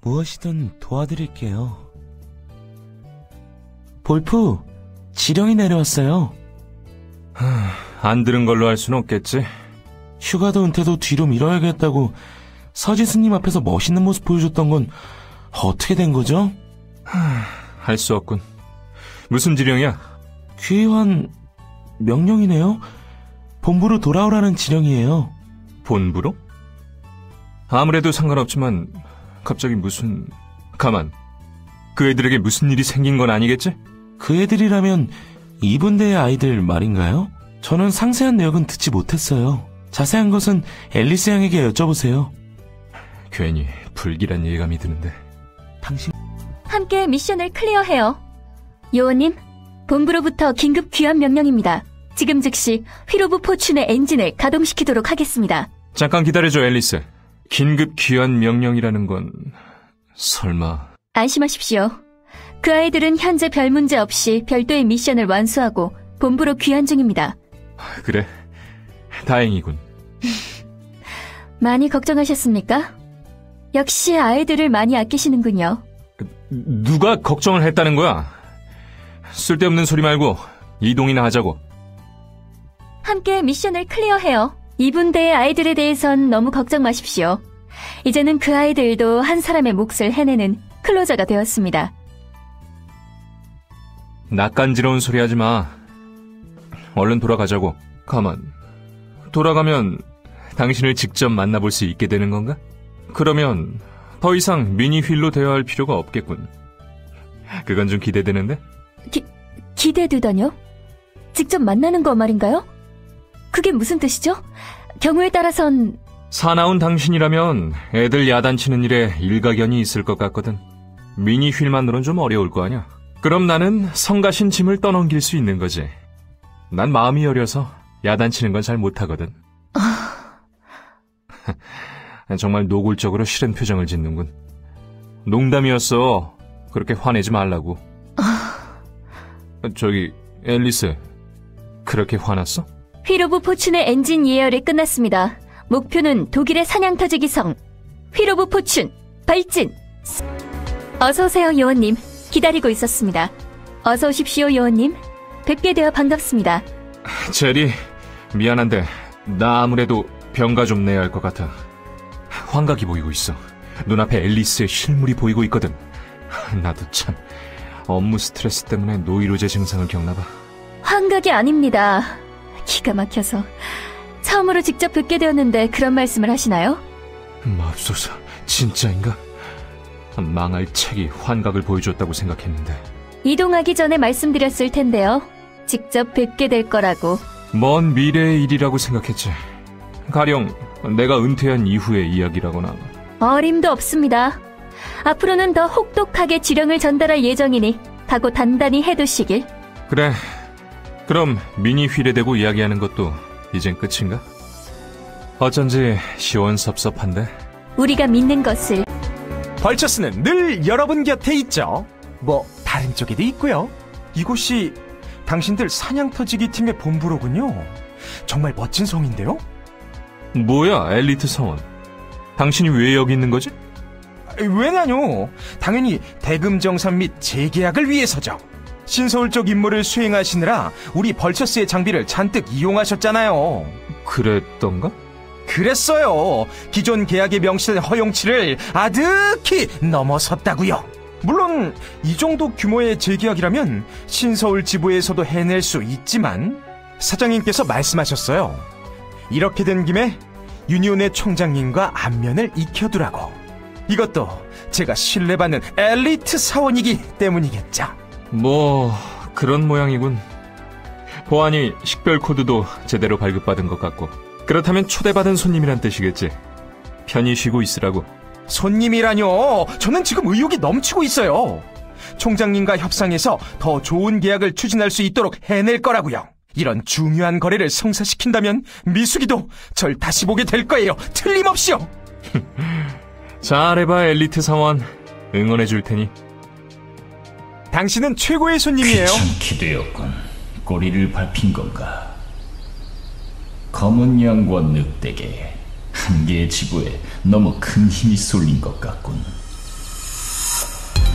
무엇이든 도와드릴게요. 볼프, 지령이 내려왔어요. 안 들은 걸로 할 수는 없겠지. 휴가도 은퇴도 뒤로 미뤄야겠다고 서지 스님 앞에서 멋있는 모습 보여줬던 건 어떻게 된 거죠? 할 수 없군. 무슨 지령이야? 귀한 명령이네요. 본부로 돌아오라는 지령이에요. 본부로? 아무래도 상관없지만 갑자기 무슨... 가만, 그 애들에게 무슨 일이 생긴 건 아니겠지? 그 애들이라면 이분대의 아이들 말인가요? 저는 상세한 내역은 듣지 못했어요. 자세한 것은 앨리스 양에게 여쭤보세요. 괜히 불길한 예감이 드는데. 당신... 함께 미션을 클리어해요. 요원님, 본부로부터 긴급 귀환 명령입니다. 지금 즉시 휘로브 포춘의 엔진을 가동시키도록 하겠습니다. 잠깐 기다려줘, 앨리스. 긴급 귀환 명령이라는 건... 설마... 안심하십시오. 그 아이들은 현재 별 문제 없이 별도의 미션을 완수하고 본부로 귀환 중입니다. 그래, 다행이군. 많이 걱정하셨습니까? 역시 아이들을 많이 아끼시는군요. 누가 걱정을 했다는 거야? 쓸데없는 소리 말고 이동이나 하자고. 함께 미션을 클리어해요. 이분대의 아이들에 대해선 너무 걱정 마십시오. 이제는 그 아이들도 한 사람의 몫을 해내는 클로저가 되었습니다. 낯간지러운 소리 하지 마. 얼른 돌아가자고. 가만, 돌아가면 당신을 직접 만나볼 수 있게 되는 건가? 그러면 더 이상 미니 휠로 대화할 필요가 없겠군. 그건 좀 기대되는데? 기대되다뇨? 직접 만나는 거 말인가요? 그게 무슨 뜻이죠? 경우에 따라선... 사나운 당신이라면 애들 야단치는 일에 일가견이 있을 것 같거든. 미니 휠만으로는 좀 어려울 거 아냐? 그럼 나는 성가신 짐을 떠넘길 수 있는 거지. 난 마음이 여려서 야단치는 건 잘 못하거든. 정말 노골적으로 싫은 표정을 짓는군. 농담이었어. 그렇게 화내지 말라고. 저기, 앨리스, 그렇게 화났어? 휘로브 포춘의 엔진 예열이 끝났습니다. 목표는 독일의 사냥터지기 성 휘로브 포춘 발진. 어서오세요, 요원님. 기다리고 있었습니다. 어서 오십시오, 요원님. 뵙게 되어 반갑습니다. 제리, 미안한데 나 아무래도 병가 좀 내야 할 것 같아. 환각이 보이고 있어. 눈앞에 앨리스의 실물이 보이고 있거든. 나도 참 업무 스트레스 때문에 노이로제 증상을 겪나 봐. 환각이 아닙니다. 기가 막혀서 처음으로 직접 뵙게 되었는데 그런 말씀을 하시나요? 맙소사, 진짜인가? 망할 책이 환각을 보여줬다고 생각했는데. 이동하기 전에 말씀드렸을 텐데요. 직접 뵙게 될 거라고. 먼 미래의 일이라고 생각했지. 가령 내가 은퇴한 이후의 이야기라거나. 어림도 없습니다. 앞으로는 더 혹독하게 지령을 전달할 예정이니 각오 단단히 해두시길. 그래, 그럼 미니 휠에 대고 이야기하는 것도 이젠 끝인가? 어쩐지 시원섭섭한데. 우리가 믿는 것을. 벌처스는 늘 여러분 곁에 있죠. 뭐 다른 쪽에도 있고요. 이곳이 당신들 사냥터지기 팀의 본부로군요. 정말 멋진 성인데요? 뭐야, 엘리트 사원. 당신이 왜 여기 있는 거지? 왜냐뇨? 당연히 대금 정산 및 재계약을 위해서죠. 신서울 쪽 임무를 수행하시느라 우리 벌처스의 장비를 잔뜩 이용하셨잖아요. 그랬던가? 그랬어요. 기존 계약의 명시된 허용치를 아득히 넘어섰다고요. 물론 이 정도 규모의 재계약이라면 신서울 지부에서도 해낼 수 있지만 사장님께서 말씀하셨어요. 이렇게 된 김에 유니온의 총장님과 안면을 익혀두라고. 이것도 제가 신뢰받는 엘리트 사원이기 때문이겠죠. 뭐 그런 모양이군. 보아니 식별 코드도 제대로 발급받은 것 같고. 그렇다면 초대받은 손님이란 뜻이겠지. 편히 쉬고 있으라고. 손님이라뇨. 저는 지금 의욕이 넘치고 있어요. 총장님과 협상해서 더 좋은 계약을 추진할 수 있도록 해낼 거라고요. 이런 중요한 거래를 성사시킨다면 미숙이도 절 다시 보게 될 거예요. 틀림없이요. 잘해봐, 엘리트 사원. 응원해 줄 테니. 당신은 최고의 손님이에요. 귀찮게 되었군. 꼬리를 밟힌 건가? 검은 양과 늑대게 한 개의 지부에 너무 큰 힘이 쏠린 것 같군.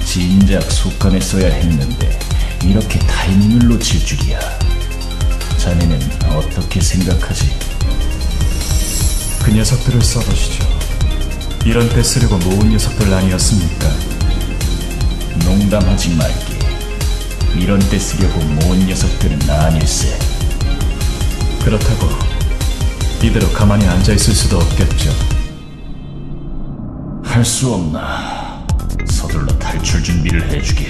진작 속간했어야 했는데 이렇게 타이밍을 놓칠 줄이야. 자네는 어떻게 생각하지? 그 녀석들을 써보시죠. 이런 때 쓰려고 모은 녀석들 아니었습니까? 농담하지 말게. 이런 때 쓰려고 모은 녀석들은 아닐세. 그렇다고 이대로 가만히 앉아있을 수도 없겠죠. 할 수 없나. 서둘러 탈출 준비를 해주게.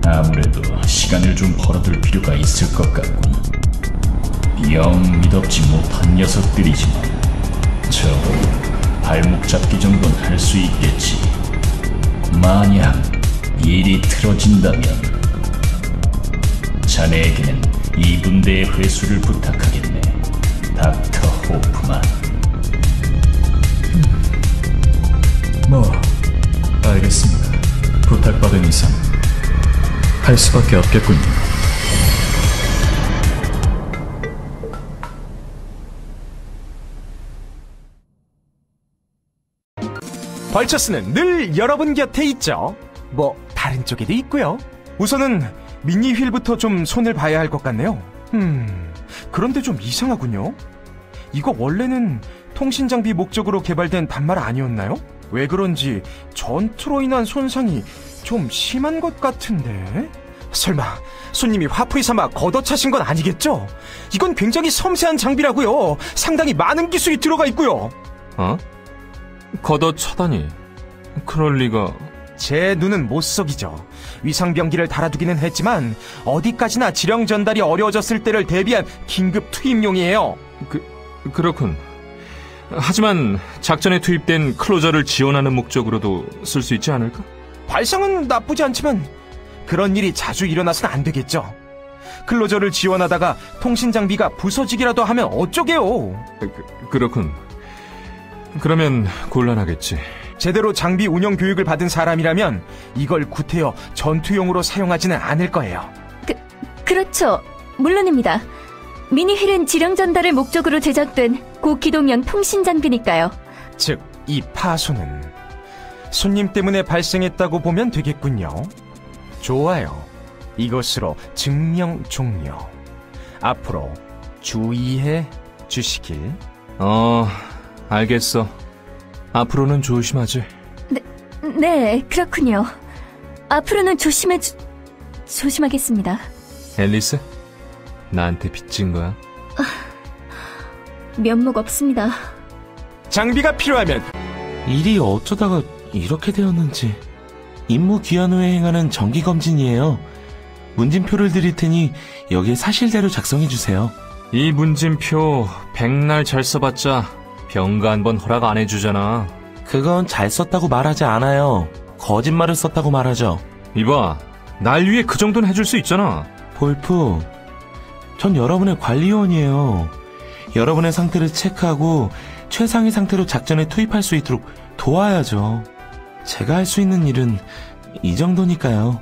아무래도 시간을 좀 벌어둘 필요가 있을 것 같군. 영 믿업지 못한 녀석들이지만 적어도 발목 잡기 정도는 할 수 있겠지. 만약 일이 틀어진다면 자네에게는 2분대의 회수를 부탁하겠네. 닥터 호프만. 뭐 알겠습니다. 부탁받은 이상 할 수밖에 없겠군요. 벌처스는 늘 여러분 곁에 있죠. 뭐 다른 쪽에도 있고요. 우선은 미니 휠부터 좀 손을 봐야 할 것 같네요. 그런데 좀 이상하군요. 이거 원래는 통신 장비 목적으로 개발된 단말 아니었나요? 왜 그런지 전투로 인한 손상이 좀 심한 것 같은데? 설마 손님이 화풀이 삼아 걷어차신 건 아니겠죠? 이건 굉장히 섬세한 장비라고요. 상당히 많은 기술이 들어가 있고요. 어? 걷어차다니. 그럴 리가. 제 눈은 못 속이죠. 위상병기를 달아두기는 했지만 어디까지나 지령 전달이 어려워졌을 때를 대비한 긴급 투입용이에요. 그렇군. 하지만 작전에 투입된 클로저를 지원하는 목적으로도 쓸 수 있지 않을까? 발상은 나쁘지 않지만 그런 일이 자주 일어나선 안 되겠죠. 클로저를 지원하다가 통신 장비가 부서지기라도 하면 어쩌게요. 그렇군. 그러면 곤란하겠지. 제대로 장비 운영 교육을 받은 사람이라면 이걸 구태여 전투용으로 사용하지는 않을 거예요. 그렇죠. 물론입니다. 미니휠은 지령 전달을 목적으로 제작된 고기동형 통신 장비니까요. 즉, 이 파손은 손님 때문에 발생했다고 보면 되겠군요. 좋아요. 이것으로 증명 종료. 앞으로 주의해 주시길. 알겠어. 앞으로는 조심하지. 네, 그렇군요. 앞으로는 조심하겠습니다. 앨리스? 나한테 빚진 거야? 면목 없습니다. 장비가 필요하면 일이 어쩌다가 이렇게 되었는지. 임무 기한 후에 행하는 정기검진이에요. 문진표를 드릴 테니 여기에 사실대로 작성해주세요. 이 문진표 백날 잘 써봤자 병가 한 번 허락 안 해주잖아. 그건 잘 썼다고 말하지 않아요. 거짓말을 썼다고 말하죠. 이봐, 날 위해 그 정도는 해줄 수 있잖아. 볼프, 전 여러분의 관리원이에요. 여러분의 상태를 체크하고 최상의 상태로 작전에 투입할 수 있도록 도와야죠. 제가 할 수 있는 일은 이 정도니까요.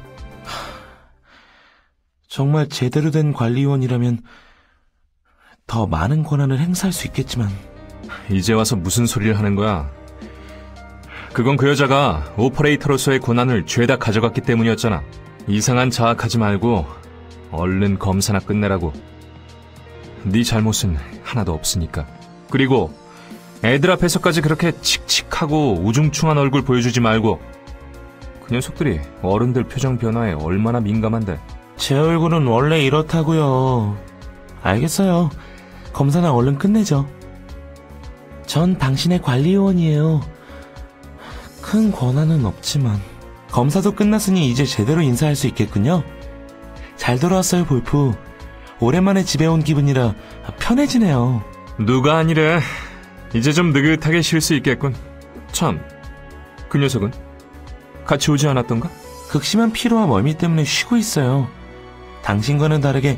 정말 제대로 된 관리원이라면 더 많은 권한을 행사할 수 있겠지만. 이제 와서 무슨 소리를 하는 거야? 그건 그 여자가 오퍼레이터로서의 권한을 죄다 가져갔기 때문이었잖아. 이상한 자학하지 말고 얼른 검사나 끝내라고. 네 잘못은 하나도 없으니까. 그리고 애들 앞에서까지 그렇게 칙칙하고 우중충한 얼굴 보여주지 말고. 그 녀석들이 어른들 표정 변화에 얼마나 민감한데. 제 얼굴은 원래 이렇다고요. 알겠어요. 검사나 얼른 끝내죠. 전 당신의 관리요원이에요. 큰 권한은 없지만. 검사도 끝났으니 이제 제대로 인사할 수 있겠군요. 잘 돌아왔어요, 볼프. 오랜만에 집에 온 기분이라 편해지네요. 누가 아니래. 이제 좀 느긋하게 쉴 수 있겠군. 참, 그 녀석은? 같이 오지 않았던가? 극심한 피로와 멀미 때문에 쉬고 있어요. 당신과는 다르게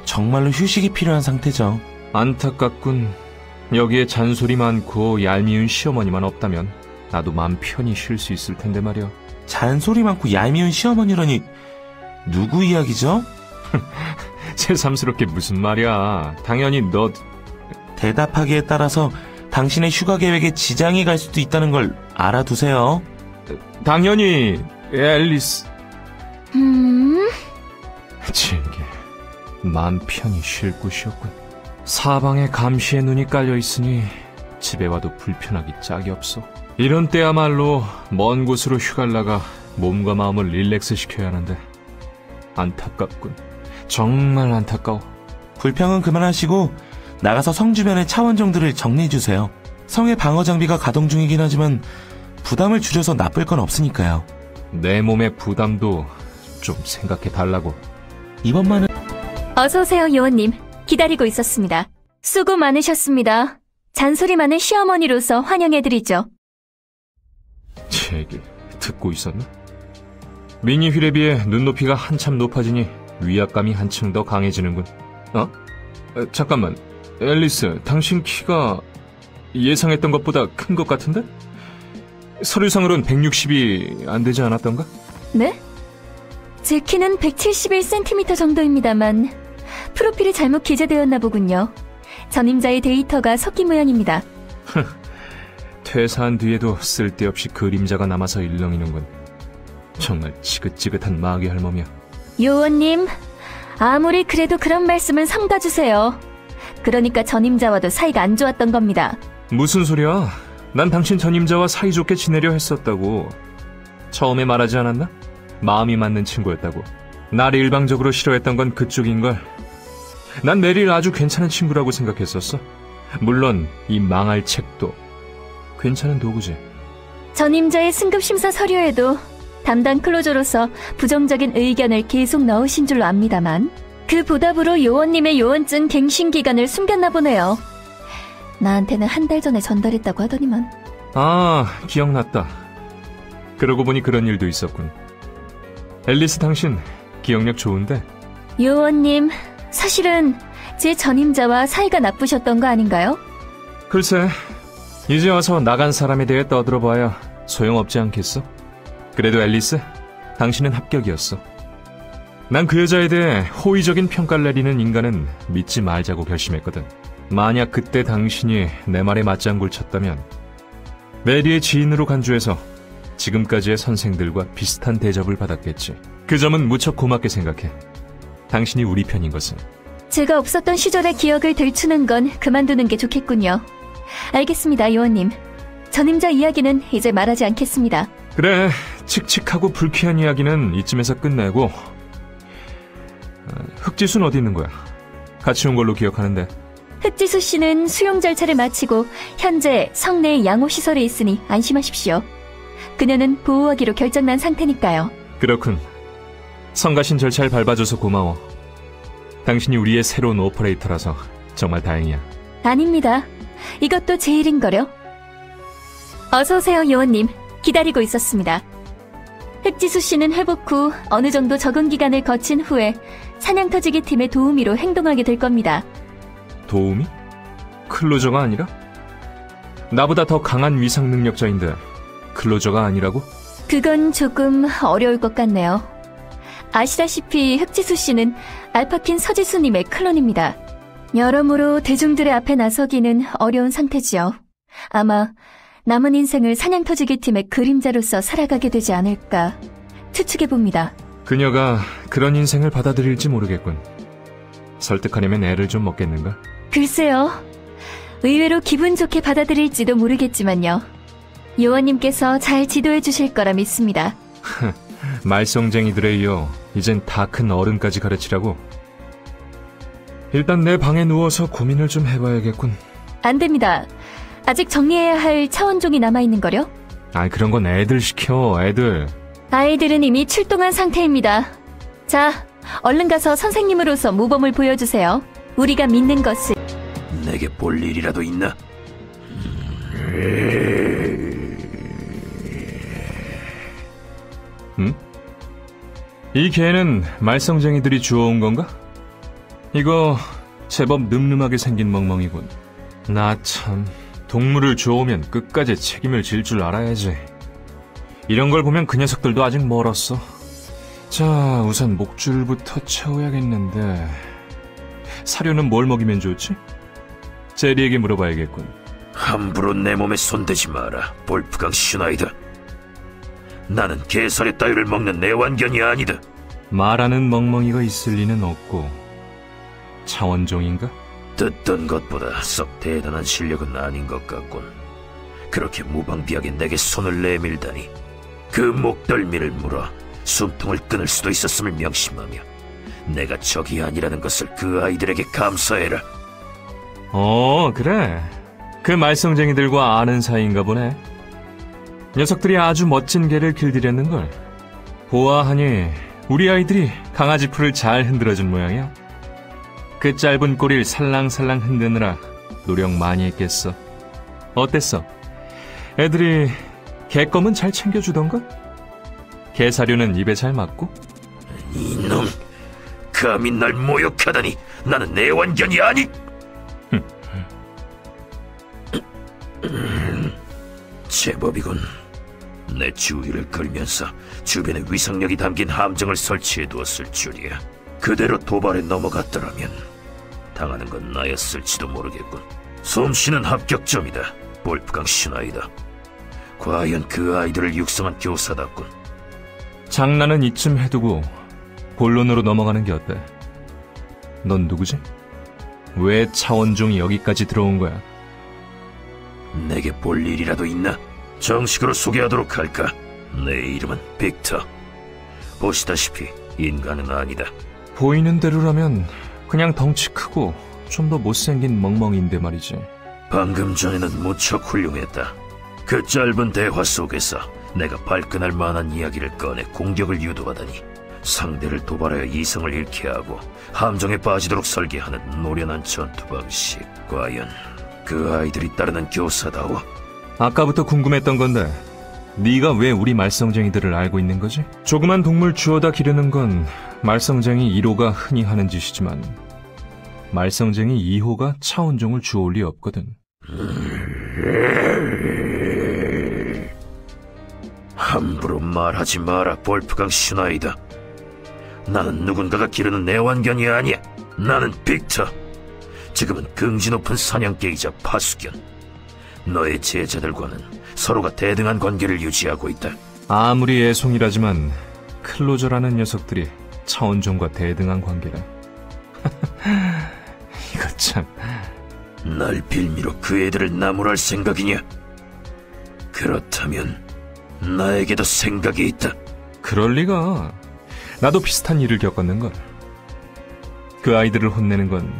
정말로 휴식이 필요한 상태죠. 안타깝군. 여기에 잔소리 많고 얄미운 시어머니만 없다면 나도 맘 편히 쉴 수 있을 텐데 말이야. 잔소리 많고 얄미운 시어머니라니 누구 이야기죠? 새삼스럽게 무슨 말이야. 당연히 너... 대답하기에 따라서 당신의 휴가 계획에 지장이 갈 수도 있다는 걸 알아두세요. 당연히 앨리스. 질게. 마음 편히 쉴 곳이었군. 사방에 감시의 눈이 깔려있으니 집에 와도 불편하기 짝이 없어. 이런 때야말로 먼 곳으로 휴가를 나가 몸과 마음을 릴렉스 시켜야 하는데 안타깝군. 정말 안타까워. 불평은 그만하시고 나가서 성 주변의 차원정들을 정리해주세요. 성의 방어 장비가 가동 중이긴 하지만 부담을 줄여서 나쁠 건 없으니까요. 내 몸의 부담도 좀 생각해 달라고. 이번만은 어서오세요, 요원님. 기다리고 있었습니다. 수고 많으셨습니다. 잔소리 많은 시어머니로서 환영해드리죠. 제 얘기 듣고 있었나? 미니 휠에 비해 눈높이가 한참 높아지니 위압감이 한층 더 강해지는군. 잠깐만. 앨리스, 당신 키가 예상했던 것보다 큰 것 같은데? 서류상으로는 160이 안 되지 않았던가? 네? 제 키는 171cm 정도입니다만 프로필이 잘못 기재되었나 보군요. 전임자의 데이터가 섞인 모양입니다. 퇴사한 뒤에도 쓸데없이 그림자가 남아서 일렁이는군. 정말 지긋지긋한 마귀 할멈이야. 요원님, 아무리 그래도 그런 말씀은 삼가주세요. 그러니까 전임자와도 사이가 안 좋았던 겁니다. 무슨 소리야? 난 당신 전임자와 사이좋게 지내려 했었다고. 처음에 말하지 않았나? 마음이 맞는 친구였다고. 나를 일방적으로 싫어했던 건 그쪽인걸. 난 메리를 아주 괜찮은 친구라고 생각했었어. 물론 이 망할 책도 괜찮은 도구지. 전임자의 승급심사 서류에도 담당 클로저로서 부정적인 의견을 계속 넣으신 줄로 압니다만 그 보답으로 요원님의 요원증 갱신 기간을 숨겼나 보네요. 나한테는 한 달 전에 전달했다고 하더니만. 아, 기억났다. 그러고 보니 그런 일도 있었군. 앨리스, 당신 기억력 좋은데? 요원님, 사실은 제 전임자와 사이가 나쁘셨던 거 아닌가요? 글쎄, 이제 와서 나간 사람에 대해 떠들어봐야 소용없지 않겠어? 그래도 앨리스, 당신은 합격이었어. 난 그 여자에 대해 호의적인 평가를 내리는 인간은 믿지 말자고 결심했거든. 만약 그때 당신이 내 말에 맞장구를 쳤다면 메리의 지인으로 간주해서 지금까지의 선생들과 비슷한 대접을 받았겠지. 그 점은 무척 고맙게 생각해. 당신이 우리 편인 것은. 제가 없었던 시절의 기억을 들추는 건 그만두는 게 좋겠군요. 알겠습니다, 요원님. 전임자 이야기는 이제 말하지 않겠습니다. 그래, 칙칙하고 불쾌한 이야기는 이쯤에서 끝내고. 흑지수는 어디 있는 거야? 같이 온 걸로 기억하는데. 흑지수 씨는 수용 절차를 마치고 현재 성내의 양호시설에 있으니 안심하십시오. 그녀는 보호하기로 결정난 상태니까요. 그렇군. 성가신 절차를 밟아줘서 고마워. 당신이 우리의 새로운 오퍼레이터라서 정말 다행이야. 아닙니다. 이것도 제 일인거려. 어서오세요, 요원님. 기다리고 있었습니다. 흑지수 씨는 회복 후 어느 정도 적응 기간을 거친 후에 사냥터지기 팀의 도우미로 행동하게 될 겁니다. 도우미? 클로저가 아니라? 나보다 더 강한 위상 능력자인데 클로저가 아니라고? 그건 조금 어려울 것 같네요. 아시다시피 흑지수 씨는 알파킨 서지수님의 클론입니다. 여러모로 대중들의 앞에 나서기는 어려운 상태지요. 아마 남은 인생을 사냥터지기 팀의 그림자로서 살아가게 되지 않을까 추측해봅니다. 그녀가 그런 인생을 받아들일지 모르겠군. 설득하려면 애를 좀 먹겠는가? 글쎄요. 의외로 기분 좋게 받아들일지도 모르겠지만요. 요원님께서 잘 지도해 주실 거라 믿습니다. 말썽쟁이들에 이어 이젠 다 큰 어른까지 가르치라고? 일단 내 방에 누워서 고민을 좀 해봐야겠군. 안 됩니다. 아직 정리해야 할 차원종이 남아있는거려? 아, 그런 건 애들 시켜, 애들. 아이들은 이미 출동한 상태입니다. 자, 얼른 가서 선생님으로서 모범을 보여주세요. 우리가 믿는 것을. 내게 볼 일이라도 있나? 응? 이 개는 말썽쟁이들이 주워온 건가? 이거 제법 늠름하게 생긴 멍멍이군. 나 참, 동물을 주워오면 끝까지 책임을 질 줄 알아야지. 이런 걸 보면 그 녀석들도 아직 멀었어. 자, 우선 목줄부터 채워야겠는데 사료는 뭘 먹이면 좋지? 제리에게 물어봐야겠군. 함부로 내 몸에 손대지 마라, 볼프강 슈나이더. 나는 개사료 따위를 먹는 내완견이 아니다. 말하는 멍멍이가 있을 리는 없고 차원종인가? 듣던 것보다 썩 대단한 실력은 아닌 것 같군. 그렇게 무방비하게 내게 손을 내밀다니. 그 목덜미를 물어 숨통을 끊을 수도 있었음을 명심하며 내가 적이 아니라는 것을 그 아이들에게 감사해라. 그래. 그 말썽쟁이들과 아는 사이인가 보네. 녀석들이 아주 멋진 개를 길들였는걸. 보아하니 우리 아이들이 강아지 풀을 잘 흔들어준 모양이야. 그 짧은 꼬리를 살랑살랑 흔드느라 노력 많이 했겠어. 어땠어? 애들이 개껌은 잘 챙겨주던가? 개사료는 입에 잘 맞고? 이놈, 감히 날 모욕하다니. 나는 내완견이 아니. 제법이군. 내 주위를 걸면서 주변에 위상력이 담긴 함정을 설치해두었을 줄이야. 그대로 도발에 넘어갔더라면 당하는 건 나였을지도 모르겠군. 솜씨는 합격점이다, 볼프강 슈나이더. 과연 그 아이들을 육성한 교사답군. 장난은 이쯤 해두고 본론으로 넘어가는 게 어때? 넌 누구지? 왜 차원종이 여기까지 들어온 거야? 내게 볼 일이라도 있나? 정식으로 소개하도록 할까? 내 이름은 빅터. 보시다시피 인간은 아니다. 보이는 대로라면 그냥 덩치 크고 좀 더 못생긴 멍멍이인데 말이지. 방금 전에는 무척 훌륭했다. 그 짧은 대화 속에서 내가 발끈할 만한 이야기를 꺼내 공격을 유도하다니, 상대를 도발하여 이성을 잃게 하고 함정에 빠지도록 설계하는 노련한 전투 방식. 과연 그 아이들이 따르는 교사다워? 아까부터 궁금했던 건데 네가 왜 우리 말썽쟁이들을 알고 있는 거지? 조그만 동물 주워다 기르는 건 말썽쟁이 1호가 흔히 하는 짓이지만 말썽쟁이 2호가 차원종을 주워올 리 없거든. 함부로 말하지 마라, 볼프강 슈나이더. 나는 누군가가 기르는 내완견이 아니야. 나는 빅터. 지금은 긍지 높은 사냥개이자 파수견. 너의 제자들과는 서로가 대등한 관계를 유지하고 있다. 아무리 애송이라지만 클로저라는 녀석들이 차원종과 대등한 관계라. 이거 참. 날 빌미로 그 애들을 나무랄 생각이냐? 그렇다면 나에게도 생각이 있다. 그럴 리가. 나도 비슷한 일을 겪었는걸. 그 아이들을 혼내는 건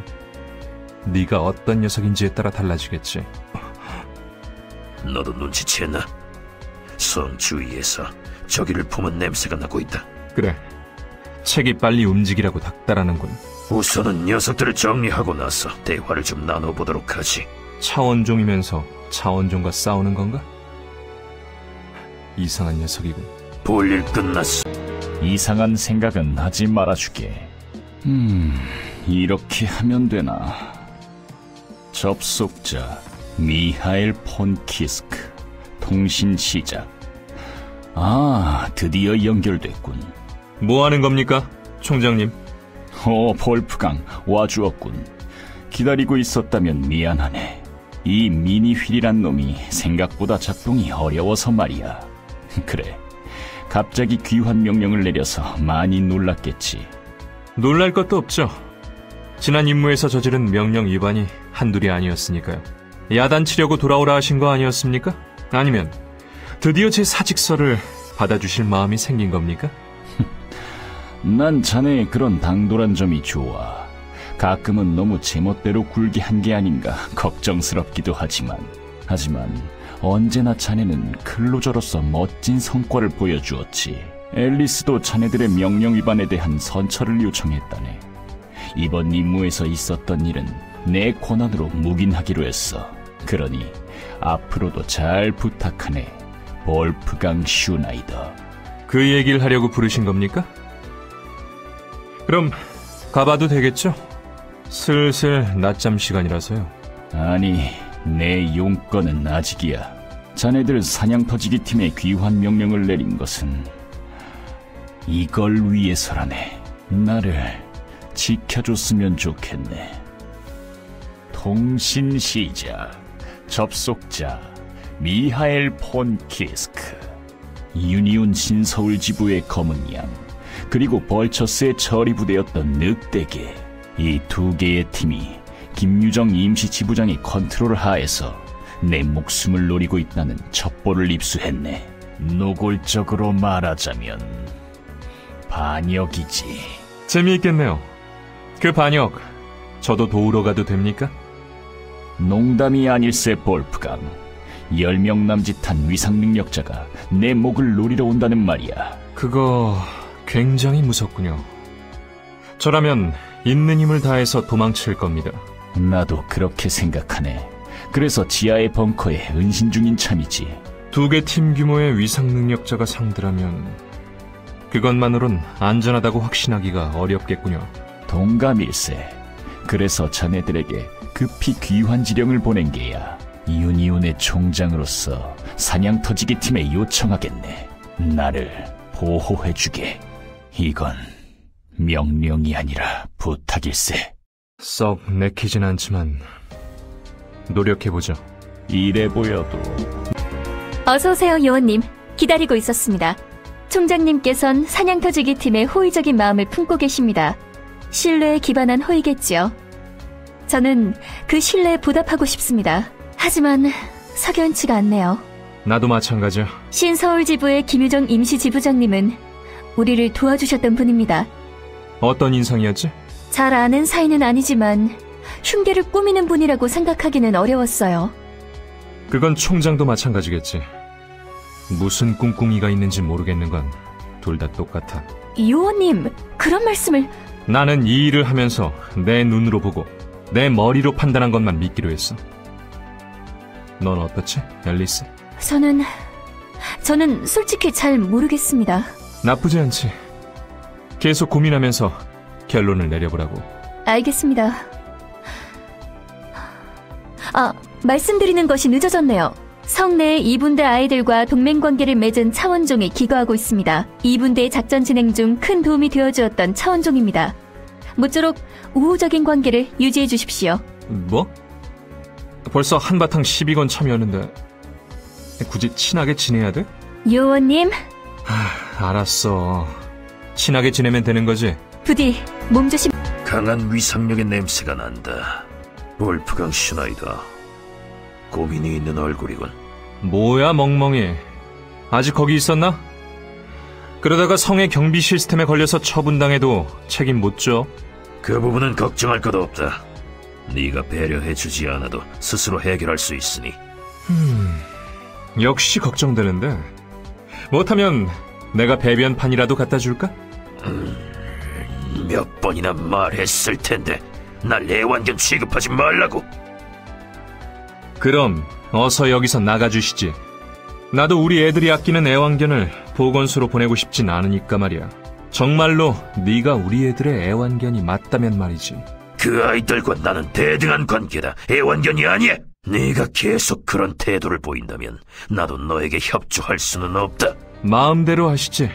네가 어떤 녀석인지에 따라 달라지겠지. 너도 눈치챘나? 성 주위에서 저기를 품은 냄새가 나고 있다. 그래, 책이 빨리 움직이라고 닥달하는군. 우선은 녀석들을 정리하고 나서 대화를 좀 나눠보도록 하지. 차원종이면서 차원종과 싸우는 건가? 이상한 녀석이군. 볼일 끝났어. 이상한 생각은 하지 말아주게. 이렇게 하면 되나? 접속자 미하엘 폰 키스크. 통신 시작. 드디어 연결됐군. 뭐 하는 겁니까, 총장님? 볼프강 와주었군. 기다리고 있었다면 미안하네. 이 미니 휠이란 놈이 생각보다 작동이 어려워서 말이야. 그래, 갑자기 귀환 명령을 내려서 많이 놀랐겠지. 놀랄 것도 없죠. 지난 임무에서 저지른 명령 위반이 한둘이 아니었으니까요. 야단치려고 돌아오라 하신 거 아니었습니까? 아니면 드디어 제 사직서를 받아주실 마음이 생긴 겁니까? 난 자네의 그런 당돌한 점이 좋아. 가끔은 너무 제멋대로 굴게 한 게 아닌가 걱정스럽기도 하지만 언제나 자네는 클로저로서 멋진 성과를 보여주었지. 앨리스도 자네들의 명령 위반에 대한 선처를 요청했다네. 이번 임무에서 있었던 일은 내 권한으로 묵인하기로 했어. 그러니 앞으로도 잘 부탁하네, 볼프강 슈나이더. 그 얘기를 하려고 부르신 겁니까? 그럼 가봐도 되겠죠? 슬슬 낮잠 시간이라서요. 아니, 내 용건은 아직이야. 자네들 사냥터지기 팀에 귀환 명령을 내린 것은 이걸 위해서라네. 나를 지켜줬으면 좋겠네. 통신 시작. 접속자 미하엘 폰 키스크. 유니온 신서울 지부의 검은 양, 그리고 벌처스의 처리부대였던 늑대계, 이 두 개의 팀이 김유정 임시 지부장의 컨트롤 하에서 내 목숨을 노리고 있다는 첩보를 입수했네. 노골적으로 말하자면 반역이지. 재미있겠네요. 그 반역, 저도 도우러 가도 됩니까? 농담이 아닐세, 볼프강. 10명 남짓한 위상 능력자가 내 목을 노리러 온다는 말이야. 그거 굉장히 무섭군요. 저라면 있는 힘을 다해서 도망칠 겁니다. 나도 그렇게 생각하네. 그래서 지하의 벙커에 은신 중인 참이지. 2개 팀 규모의 위상 능력자가 상대라면 그것만으론 안전하다고 확신하기가 어렵겠군요. 동감일세. 그래서 자네들에게 급히 귀환 지령을 보낸 게야. 유니온의 총장으로서 사냥터지기 팀에 요청하겠네. 나를 보호해주게. 이건 명령이 아니라 부탁일세. 썩 내키진 않지만 노력해보죠. 이래 보여도. 어서오세요, 요원님. 기다리고 있었습니다. 총장님께선 사냥터지기 팀의 호의적인 마음을 품고 계십니다. 신뢰에 기반한 호의겠지요. 저는 그 신뢰에 보답하고 싶습니다. 하지만 석연치가 않네요. 나도 마찬가지야. 신서울 지부의 김유정 임시 지부장님은 우리를 도와주셨던 분입니다. 어떤 인상이었지? 잘 아는 사이는 아니지만 흉계를 꾸미는 분이라고 생각하기는 어려웠어요. 그건 총장도 마찬가지겠지. 무슨 꿍꿍이가 있는지 모르겠는 건 둘 다 똑같아. 요원님, 그런 말씀을... 나는 이 일을 하면서 내 눈으로 보고 내 머리로 판단한 것만 믿기로 했어. 넌 어떻지, 앨리스? 저는 솔직히 잘 모르겠습니다. 나쁘지 않지. 계속 고민하면서 결론을 내려보라고. 알겠습니다. 말씀드리는 것이 늦어졌네요. 성내에 2분대 아이들과 동맹관계를 맺은 차원종이 기거하고 있습니다. 2분대의 작전 진행 중 큰 도움이 되어주었던 차원종입니다. 모쪼록 우호적인 관계를 유지해 주십시오. 뭐? 벌써 한바탕 시비건 참여였는데 굳이 친하게 지내야 돼? 요원님. 알았어. 친하게 지내면 되는 거지? 부디 몸조심. 강한 위상력의 냄새가 난다. 볼프강 슈나이더. 고민이 있는 얼굴이군. 뭐야, 멍멍이. 아직 거기 있었나? 그러다가 성의 경비 시스템에 걸려서 처분당해도 책임 못 져. 그 부분은 걱정할 것 없다. 네가 배려해주지 않아도 스스로 해결할 수 있으니. 역시 걱정되는데. 못하면 내가 배변판이라도 갖다 줄까? 몇 번이나 말했을 텐데 날 애완견 취급하지 말라고. 그럼 어서 여기서 나가주시지. 나도 우리 애들이 아끼는 애완견을 보건소로 보내고 싶진 않으니까 말이야. 정말로 네가 우리 애들의 애완견이 맞다면 말이지. 그 아이들과 나는 대등한 관계다. 애완견이 아니야. 네가 계속 그런 태도를 보인다면 나도 너에게 협조할 수는 없다. 마음대로 하시지.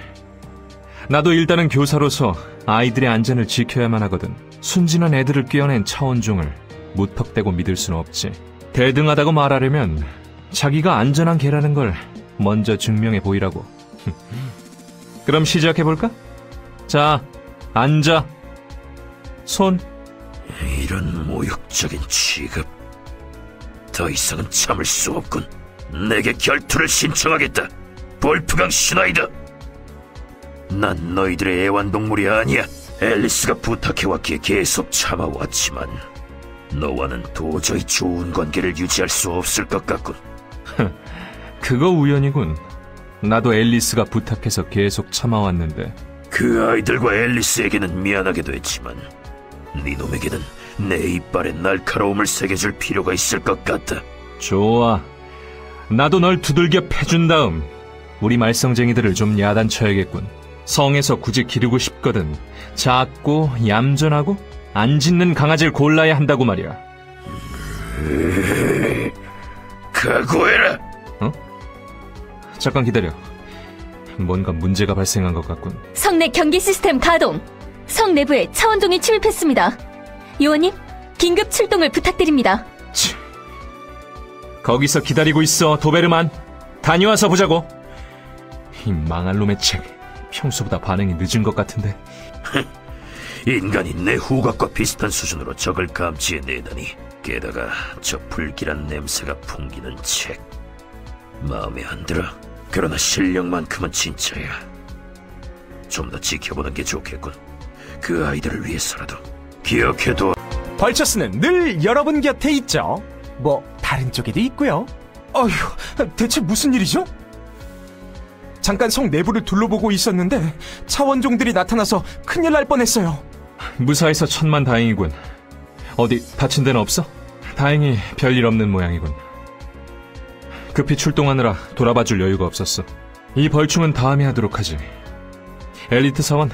나도 일단은 교사로서 아이들의 안전을 지켜야만 하거든. 순진한 애들을 꿰어낸 차원종을 무턱대고 믿을 수는 없지. 대등하다고 말하려면 자기가 안전한 개라는 걸 먼저 증명해 보이라고. 그럼 시작해볼까? 자, 앉아. 손. 이런 모욕적인 취급. 더 이상은 참을 수 없군. 내게 결투를 신청하겠다. 볼프강 슈나이더. 난 너희들의 애완동물이 아니야. 앨리스가 부탁해왔기에 계속 참아왔지만 너와는 도저히 좋은 관계를 유지할 수 없을 것 같군. 그거 우연이군. 나도 앨리스가 부탁해서 계속 참아왔는데. 그 아이들과 앨리스에게는 미안하게도 했지만 네 놈에게는 내 이빨에 날카로움을 새겨줄 필요가 있을 것 같다. 좋아. 나도 널 두들겨 패준 다음 우리 말썽쟁이들을 좀 야단쳐야겠군. 성에서 굳이 기르고 싶거든. 작고 얌전하고 안 짖는 강아지를 골라야 한다고 말이야. 각오해라. 어? 잠깐 기다려. 뭔가 문제가 발생한 것 같군. 성내 경기 시스템 가동. 성 내부에 차원종이 침입했습니다. 요원님, 긴급 출동을 부탁드립니다. 거기서 기다리고 있어, 도베르만. 다녀와서 보자고. 이 망할 놈의 책, 평소보다 반응이 늦은 것 같은데. 인간이 내 후각과 비슷한 수준으로 적을 감지해내다니. 게다가 저 불길한 냄새가 풍기는 책. 마음에 안 들어. 그러나 실력만큼은 진짜야. 좀 더 지켜보는 게 좋겠군. 그 아이들을 위해서라도. 기억해둬. 벌처스는 늘 여러분 곁에 있죠. 뭐 다른 쪽에도 있고요. 어휴, 대체 무슨 일이죠? 잠깐 성 내부를 둘러보고 있었는데 차원종들이 나타나서 큰일 날 뻔했어요. 무사해서 천만다행이군. 어디 다친 데는 없어? 다행히 별일 없는 모양이군. 급히 출동하느라 돌아봐줄 여유가 없었어. 이 벌충은 다음에 하도록 하지. 엘리트 사원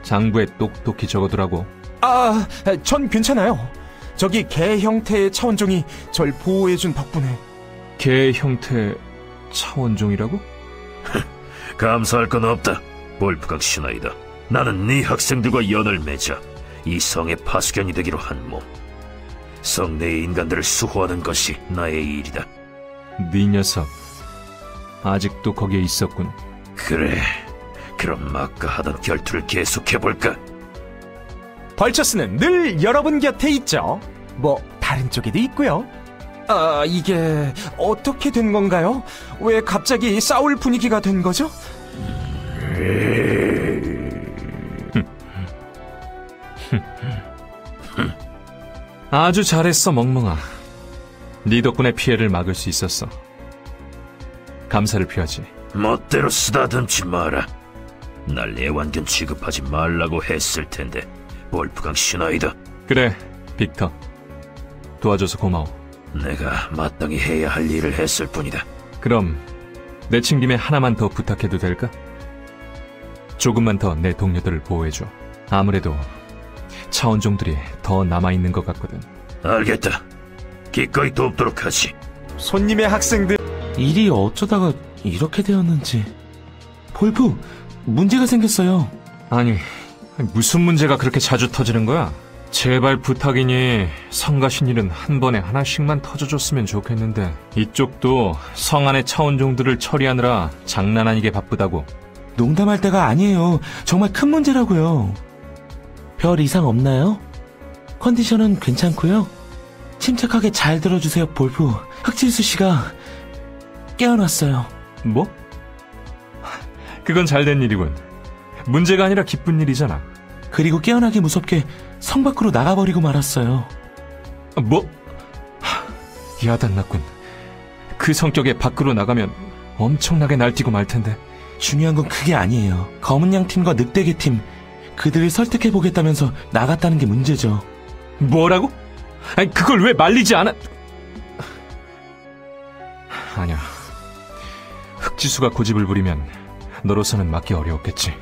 장부에 똑똑히 적어두라고. 아, 전 괜찮아요. 저기 개 형태의 차원종이 절 보호해준 덕분에. 개 형태 차원종이라고? 감사할 건 없다. 볼프각 슈나이더. 나는 네 학생들과 연을 맺어 이 성의 파수견이 되기로 한 몸. 성 내의 인간들을 수호하는 것이 나의 일이다. 네 녀석 아직도 거기에 있었군. 그래, 그럼 아까 하던 결투를 계속해볼까? 벌처스는 늘 여러분 곁에 있죠. 뭐 다른 쪽에도 있고요. 아, 이게 어떻게 된 건가요? 왜 갑자기 싸울 분위기가 된 거죠? 아주 잘했어, 멍멍아. 네 덕분에 피해를 막을 수 있었어. 감사를 표하지. 멋대로 쓰다듬지 마라. 날 애완견 취급하지 말라고 했을 텐데. 볼프각 슈나이더. 그래, 빅터. 도와줘서 고마워. 내가 마땅히 해야 할 일을 했을 뿐이다. 그럼 내친 김에 하나만 더 부탁해도 될까? 조금만 더 내 동료들을 보호해줘. 아무래도 차원종들이 더 남아있는 것 같거든. 알겠다. 기꺼이 돕도록 하지. 손님의 학생들. 일이 어쩌다가 이렇게 되었는지. 볼프, 문제가 생겼어요. 아니, 무슨 문제가 그렇게 자주 터지는 거야? 제발 부탁이니 성가 신일은 한 번에 하나씩만 터져줬으면 좋겠는데. 이쪽도 성 안의 차원종들을 처리하느라 장난 아니게 바쁘다고. 농담할 때가 아니에요. 정말 큰 문제라고요. 별 이상 없나요? 컨디션은 괜찮고요. 침착하게 잘 들어주세요, 볼프. 흑질수 씨가 깨어났어요. 뭐? 그건 잘된 일이군. 문제가 아니라 기쁜 일이잖아. 그리고 깨어나기 무섭게 성 밖으로 나가버리고 말았어요. 뭐? 야단났군. 그 성격에 밖으로 나가면 엄청나게 날뛰고 말 텐데. 중요한 건 그게 아니에요. 검은 양 팀과 늑대개 팀, 그들을 설득해보겠다면서 나갔다는 게 문제죠. 뭐라고? 아니, 그걸 왜 말리지 않아? 아니야. 흑지수가 고집을 부리면 너로서는 막기 어려웠겠지.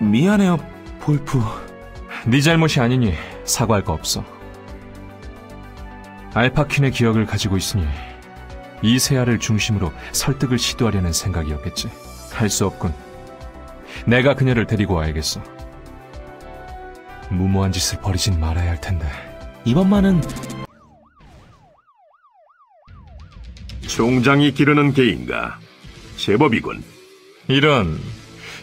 미안해요, 볼프. 네 잘못이 아니니 사과할 거 없어. 알파퀸의 기억을 가지고 있으니 이세아를 중심으로 설득을 시도하려는 생각이었겠지. 할 수 없군. 내가 그녀를 데리고 와야겠어. 무모한 짓을 벌이진 말아야 할 텐데. 이번만은. 총장이 기르는 개인가? 제법이군. 이런,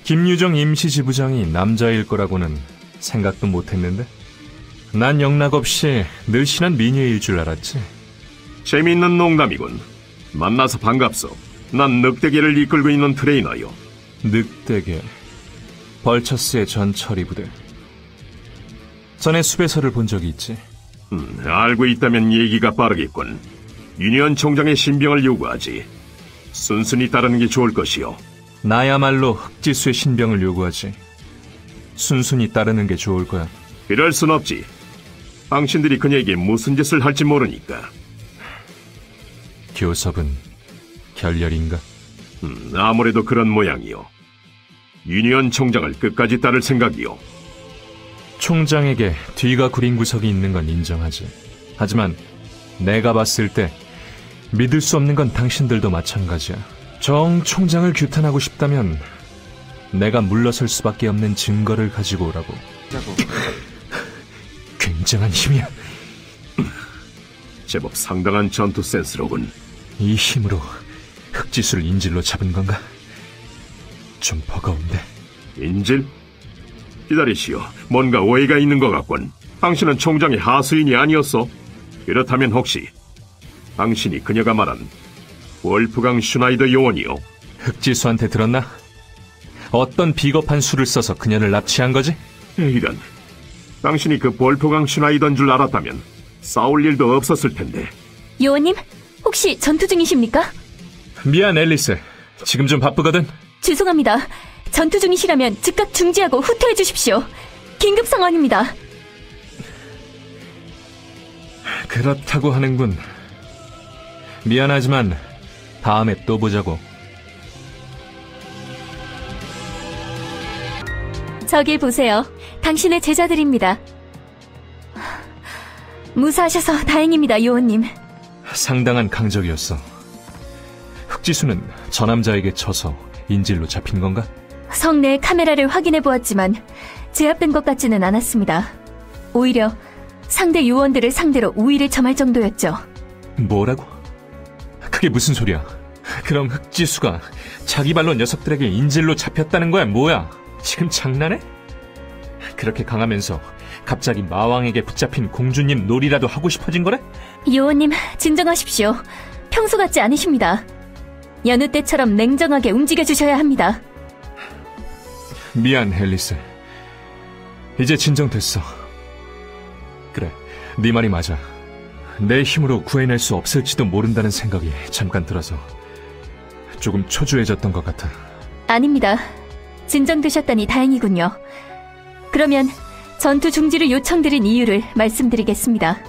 김유정 임시지부장이 남자일 거라고는 생각도 못했는데. 난 영락없이 늘씬한 미녀일 줄 알았지. 재미있는 농담이군. 만나서 반갑소. 난 늑대계를 이끌고 있는 트레이너요. 늑대계, 벌처스의 전처리 부대. 전에 숲에서를 본 적이 있지. 알고 있다면 얘기가 빠르겠군. 유니언 총장의 신병을 요구하지. 순순히 따르는 게 좋을 것이요. 나야말로 흑지수의 신병을 요구하지. 순순히 따르는 게 좋을 거야. 그럴 순 없지. 당신들이 그녀에게 무슨 짓을 할지 모르니까. 교섭은 결렬인가? 아무래도 그런 모양이요. 유니언 총장을 끝까지 따를 생각이요. 총장에게 뒤가 구린 구석이 있는 건 인정하지. 하지만 내가 봤을 때 믿을 수 없는 건 당신들도 마찬가지야. 정 총장을 규탄하고 싶다면 내가 물러설 수밖에 없는 증거를 가지고 오라고. 굉장한 힘이야. 제법 상당한 전투 센스로군. 이 힘으로 흑지수를 인질로 잡은 건가? 좀 버거운데. 인질? 기다리시오. 뭔가 오해가 있는 것 같군. 당신은 총장의 하수인이 아니었어? 그렇다면 혹시 당신이 그녀가 말한 월프강 슈나이더 요원이요? 흑지수한테 들었나? 어떤 비겁한 수를 써서 그녀를 납치한 거지? 이런. 당신이 그 볼프강 슈나이더인 줄 알았다면 싸울 일도 없었을 텐데. 요원님, 혹시 전투 중이십니까? 미안, 앨리스. 지금 좀 바쁘거든. 죄송합니다. 전투 중이시라면 즉각 중지하고 후퇴해 주십시오. 긴급 상황입니다. 그렇다고 하는군. 미안하지만 다음에 또 보자고. 저기 보세요. 당신의 제자들입니다. 무사하셔서 다행입니다, 요원님. 상당한 강적이었어. 흑지수는 저 남자에게 져서 인질로 잡힌 건가? 성내의 카메라를 확인해 보았지만 제압된 것 같지는 않았습니다. 오히려 상대 요원들을 상대로 우위를 점할 정도였죠. 뭐라고? 그게 무슨 소리야? 그럼 흑지수가 자기 발로 녀석들에게 인질로 잡혔다는 거야, 뭐야? 지금 장난해? 그렇게 강하면서 갑자기 마왕에게 붙잡힌 공주님 놀이라도 하고 싶어진 거래? 요원님, 진정하십시오. 평소 같지 않으십니다. 여느 때처럼 냉정하게 움직여 주셔야 합니다. 미안, 앨리스. 이제 진정됐어. 그래, 네 말이 맞아. 내 힘으로 구해낼 수 없을지도 모른다는 생각이 잠깐 들어서 조금 초조해졌던 것 같아. 아닙니다. 진정되셨다니 다행이군요. 그러면 전투 중지를 요청드린 이유를 말씀드리겠습니다.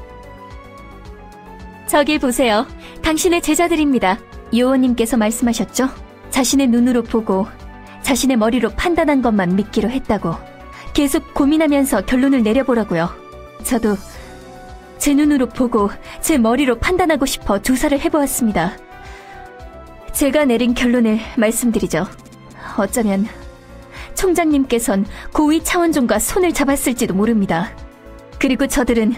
저기 보세요. 당신의 제자들입니다. 요원님께서 말씀하셨죠? 자신의 눈으로 보고 자신의 머리로 판단한 것만 믿기로 했다고. 계속 고민하면서 결론을 내려보라고요. 저도 제 눈으로 보고 제 머리로 판단하고 싶어 조사를 해보았습니다. 제가 내린 결론을 말씀드리죠. 어쩌면 총장님께선 고위 차원종과 손을 잡았을지도 모릅니다. 그리고 저들은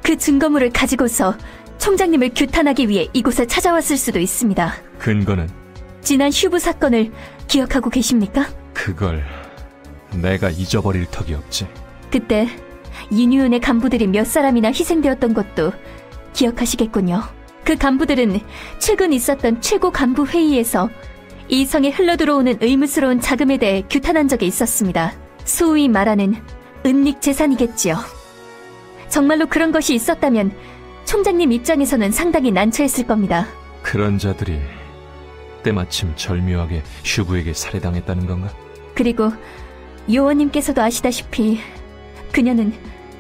그 증거물을 가지고서 총장님을 규탄하기 위해 이곳에 찾아왔을 수도 있습니다. 근거는? 지난 휴브 사건을 기억하고 계십니까? 그걸 내가 잊어버릴 턱이 없지. 그때 유니온의 간부들이 몇 사람이나 희생되었던 것도 기억하시겠군요. 그 간부들은 최근 있었던 최고 간부 회의에서 이 성에 흘러들어오는 의무스러운 자금에 대해 규탄한 적이 있었습니다. 소위 말하는 은닉 재산이겠지요. 정말로 그런 것이 있었다면 총장님 입장에서는 상당히 난처했을 겁니다. 그런 자들이 때마침 절묘하게 슈브에게 살해당했다는 건가? 그리고 요원님께서도 아시다시피 그녀는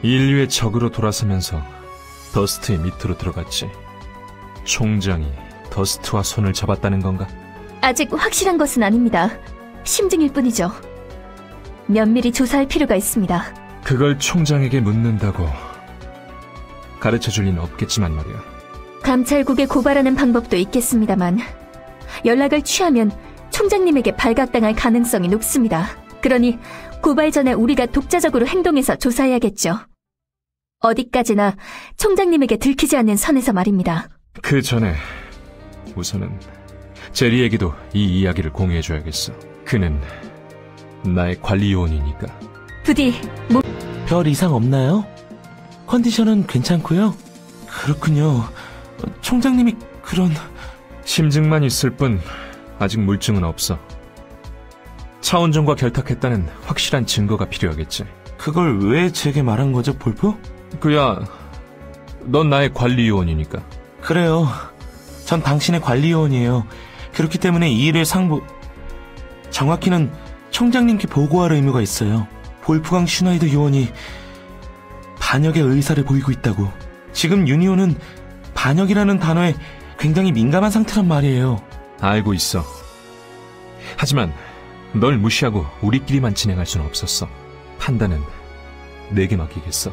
인류의 적으로 돌아서면서 더스트의 밑으로 들어갔지. 총장이 더스트와 손을 잡았다는 건가? 아직 확실한 것은 아닙니다. 심증일 뿐이죠. 면밀히 조사할 필요가 있습니다. 그걸 총장에게 묻는다고 가르쳐줄 리는 없겠지만 말이야. 감찰국에 고발하는 방법도 있겠습니다만 연락을 취하면 총장님에게 발각당할 가능성이 높습니다. 그러니 고발 전에 우리가 독자적으로 행동해서 조사해야겠죠. 어디까지나 총장님에게 들키지 않는 선에서 말입니다. 그 전에 우선은 제리에게도 이 이야기를 공유해줘야겠어. 그는 나의 관리 요원이니까. 부디 별 이상 없나요? 컨디션은 괜찮고요. 그렇군요. 총장님이 그런... 심증만 있을 뿐 아직 물증은 없어. 차원종과 결탁했다는 확실한 증거가 필요하겠지. 그걸 왜 제게 말한 거죠, 볼프? 그야 넌 나의 관리 요원이니까. 그래요. 전 당신의 관리 요원이에요. 그렇기 때문에 이 일을 정확히는 총장님께 보고할 의무가 있어요. 볼프강 슈나이더 요원이 반역의 의사를 보이고 있다고. 지금 유니온은 반역이라는 단어에 굉장히 민감한 상태란 말이에요. 알고 있어. 하지만 널 무시하고 우리끼리만 진행할 수는 없었어. 판단은 내게 맡기겠어.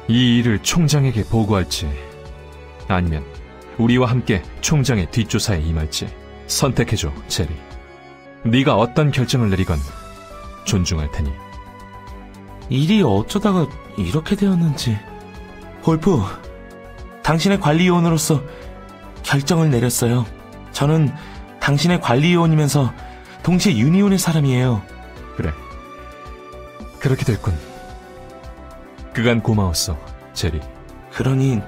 이 일을 총장에게 보고할지 아니면 우리와 함께 총장의 뒷조사에 임할지 선택해줘, 제리. 네가 어떤 결정을 내리건 존중할 테니. 일이 어쩌다가 이렇게 되었는지. 볼프, 당신의 관리요원으로서 결정을 내렸어요. 저는 당신의 관리요원이면서 동시에 유니온의 사람이에요. 그래. 그렇게 됐군. 그간 고마웠어, 제리. 그러니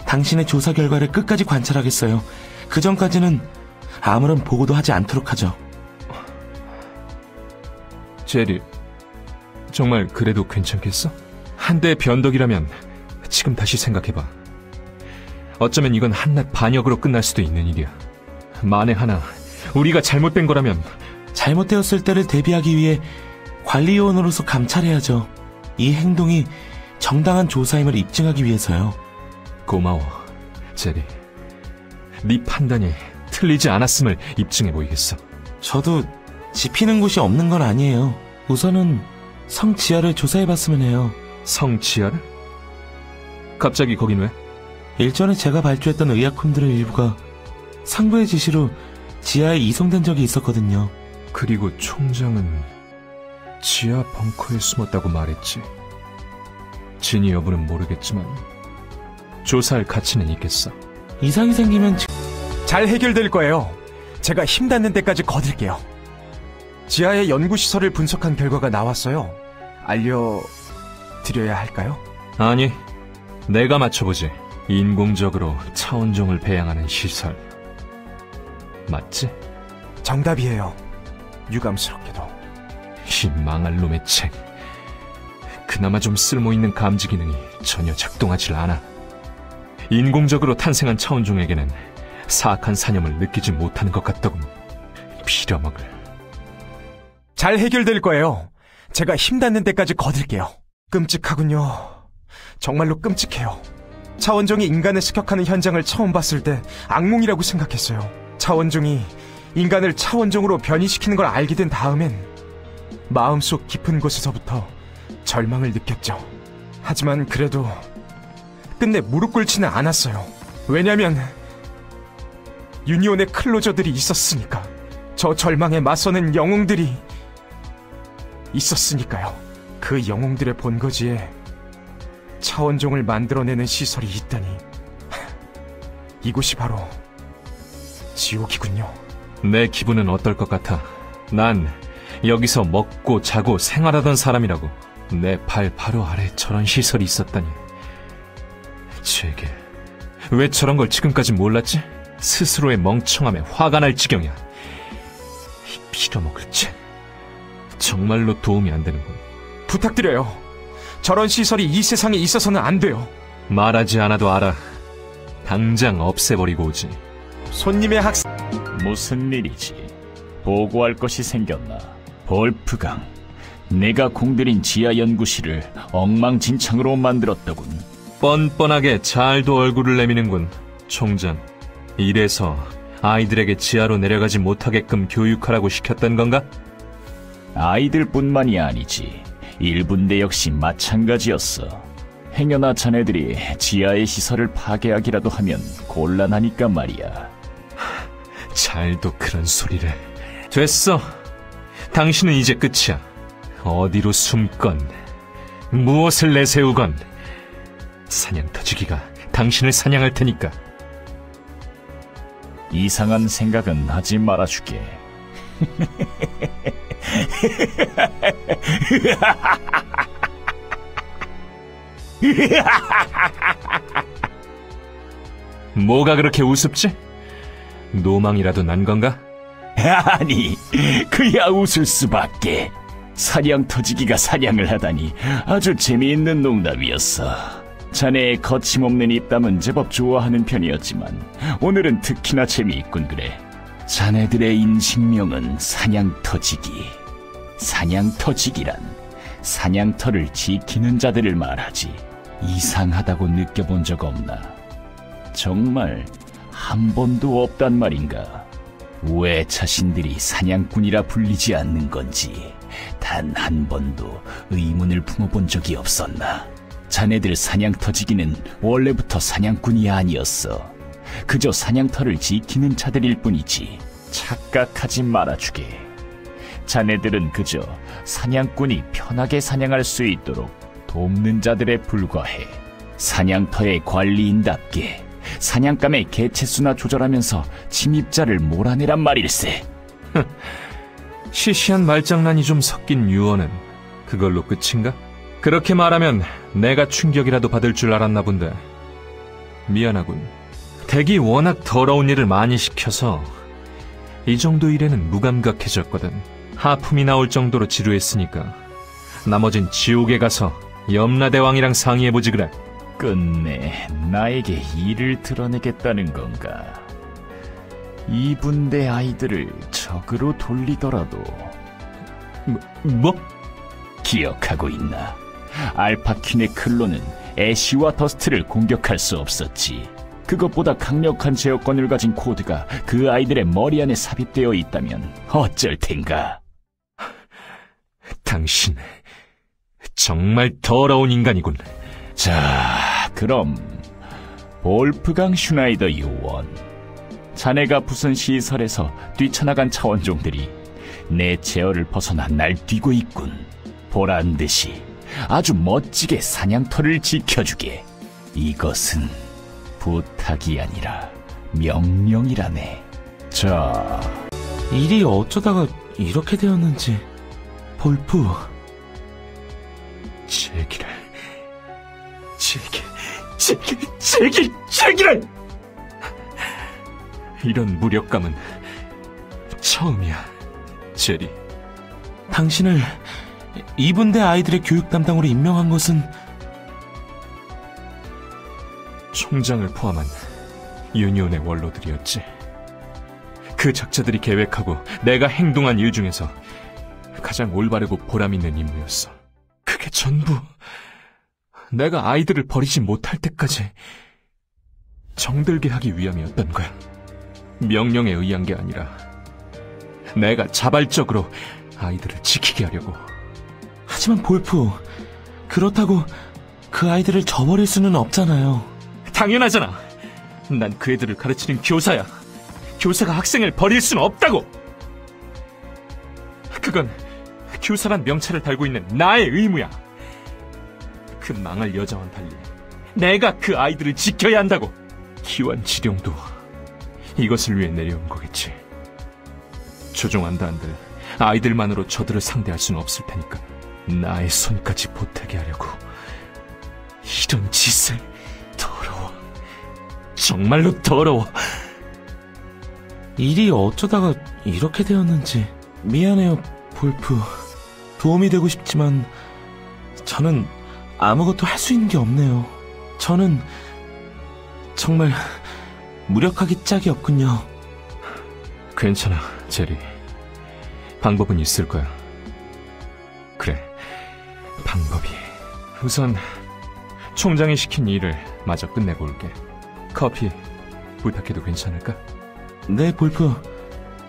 당신의 조사 결과를 끝까지 관찰하겠어요. 그 전까지는 아무런 보고도 하지 않도록 하죠. 제리, 정말 그래도 괜찮겠어? 한대의 변덕이라면 지금 다시 생각해봐. 어쩌면 이건 한낱 반역으로 끝날 수도 있는 일이야. 만에 하나 우리가 잘못된 거라면. 잘못되었을 때를 대비하기 위해 관리요원으로서 감찰해야죠. 이 행동이 정당한 조사임을 입증하기 위해서요. 고마워, 제리. 네 판단이 틀리지 않았음을 입증해 보이겠어. 저도 지피는 곳이 없는 건 아니에요. 우선은 성 지하를 조사해봤으면 해요. 성 지하를? 갑자기 거긴 왜? 일전에 제가 발주했던 의약품들의 일부가 상부의 지시로 지하에 이송된 적이 있었거든요. 그리고 총장은 지하 벙커에 숨었다고 말했지. 진위 여부는 모르겠지만 조사할 가치는 있겠어. 이상이 생기면 잘 해결될 거예요. 제가 힘 닿는 데까지 거둘게요. 지하의 연구시설을 분석한 결과가 나왔어요. 알려드려야 할까요? 아니, 내가 맞춰보지. 인공적으로 차원종을 배양하는 시설 맞지? 정답이에요. 유감스럽게도. 이 망할 놈의 책. 그나마 좀 쓸모있는 감지 기능이 전혀 작동하질 않아. 인공적으로 탄생한 차원종에게는 사악한 사념을 느끼지 못하는 것 같더군. 빌어먹을. 잘 해결될 거예요. 제가 힘 닿는 데까지 거둘게요. 끔찍하군요. 정말로 끔찍해요. 차원종이 인간을 습격하는 현장을 처음 봤을 때 악몽이라고 생각했어요. 차원종이 인간을 차원종으로 변이시키는 걸 알게 된 다음엔 마음속 깊은 곳에서부터 절망을 느꼈죠. 하지만 그래도 끝내 무릎 꿇지는 않았어요. 왜냐면 유니온의 클로저들이 있었으니까. 저 절망에 맞서는 영웅들이 있었으니까요. 그 영웅들의 본거지에 차원종을 만들어내는 시설이 있다니. 이곳이 바로 지옥이군요. 내 기분은 어떨 것 같아? 난 여기서 먹고 자고 생활하던 사람이라고. 내 발 바로 아래 저런 시설이 있었다니. 제게 왜 저런 걸 지금까지 몰랐지? 스스로의 멍청함에 화가 날 지경이야. 이 빌어먹을 책. 정말로 도움이 안 되는군. 부탁드려요. 저런 시설이 이 세상에 있어서는 안 돼요. 말하지 않아도 알아. 당장 없애버리고 오지. 손님의 학생... 무슨 일이지? 보고할 것이 생겼나? 볼프강, 내가 공들인 지하 연구실을 엉망진창으로 만들었더군. 뻔뻔하게 잘도 얼굴을 내미는군, 총장. 이래서 아이들에게 지하로 내려가지 못하게끔 교육하라고 시켰던 건가? 아이들뿐만이 아니지. 일분대 역시 마찬가지였어. 행여나 자네들이 지하의 시설을 파괴하기라도 하면 곤란하니까 말이야. 잘도 그런 소리를. 됐어. 당신은 이제 끝이야. 어디로 숨건 무엇을 내세우건 사냥터지기가 당신을 사냥할 테니까. 이상한 생각은 하지 말아주게. 뭐가 그렇게 우습지? 노망이라도 난 건가? 아니, 그야 웃을 수밖에. 사냥 터지기가 사냥을 하다니 아주 재미있는 농담이었어. 자네의 거침없는 입담은 제법 좋아하는 편이었지만 오늘은 특히나 재미있군 그래. 자네들의 인식명은 사냥 터지기. 사냥 터지기란 사냥터를 지키는 자들을 말하지. 이상하다고 느껴본 적 없나? 정말 한 번도 없단 말인가? 왜 자신들이 사냥꾼이라 불리지 않는 건지 단 한 번도 의문을 품어본 적이 없었나? 자네들 사냥터지기는 원래부터 사냥꾼이 아니었어. 그저 사냥터를 지키는 자들일 뿐이지. 착각하지 말아주게. 자네들은 그저 사냥꾼이 편하게 사냥할 수 있도록 돕는 자들에 불과해. 사냥터의 관리인답게 사냥감의 개체수나 조절하면서 침입자를 몰아내란 말일세. 시시한 말장난이 좀 섞인 유언은 그걸로 끝인가? 그렇게 말하면 내가 충격이라도 받을 줄 알았나 본데. 미안하군. 덱이 워낙 더러운 일을 많이 시켜서 이 정도 일에는 무감각해졌거든. 하품이 나올 정도로 지루했으니까 나머진 지옥에 가서 염라대왕이랑 상의해보지 그래. 끝내 나에게 일을 드러내겠다는 건가? 이분대 아이들을 적으로 돌리더라도 뭐? 기억하고 있나? 알파퀸의 클론은 애쉬와 더스트를 공격할 수 없었지. 그것보다 강력한 제어권을 가진 코드가 그 아이들의 머리 안에 삽입되어 있다면 어쩔 텐가? 당신 정말 더러운 인간이군. 자, 그럼 볼프강 슈나이더 요원, 자네가 부순 시설에서 뛰쳐나간 차원종들이 내 제어를 벗어나 날뛰고 있군. 보란듯이 아주 멋지게 사냥터를 지켜주게. 이것은 부탁이 아니라 명령이라네. 자, 일이 어쩌다가 이렇게 되었는지. 볼프. 제기를! 이런 무력감은 처음이야, 제리. 당신을 이분대 아이들의 교육 담당으로 임명한 것은 총장을 포함한 유니온의 원로들이었지. 그 적자들이 계획하고 내가 행동한 일 중에서 가장 올바르고 보람있는 임무였어. 그게 전부 내가 아이들을 버리지 못할 때까지 정들게 하기 위함이었던 거야. 명령에 의한 게 아니라 내가 자발적으로 아이들을 지키게 하려고. 하지만 볼프, 그렇다고 그 아이들을 저버릴 수는 없잖아요. 당연하잖아. 난 그 애들을 가르치는 교사야. 교사가 학생을 버릴 수는 없다고. 그건 교사란 명찰을 달고 있는 나의 의무야. 그 망할 여자와는 달리 내가 그 아이들을 지켜야 한다고. 기완지룡도 이것을 위해 내려온 거겠지. 조종한다 한들 아이들만으로 저들을 상대할 수는 없을 테니까 나의 손까지 보태게 하려고. 이런 짓을. 더러워. 정말로 더러워. 일이 어쩌다가 이렇게 되었는지. 미안해요, 볼프. 도움이 되고 싶지만 저는 아무것도 할 수 있는 게 없네요. 저는 정말 무력하기 짝이 없군요. 괜찮아, 제리. 방법은 있을 거야. 그래, 방법이. 우선 총장이 시킨 일을 마저 끝내고 올게. 커피 부탁해도 괜찮을까? 네, 볼프.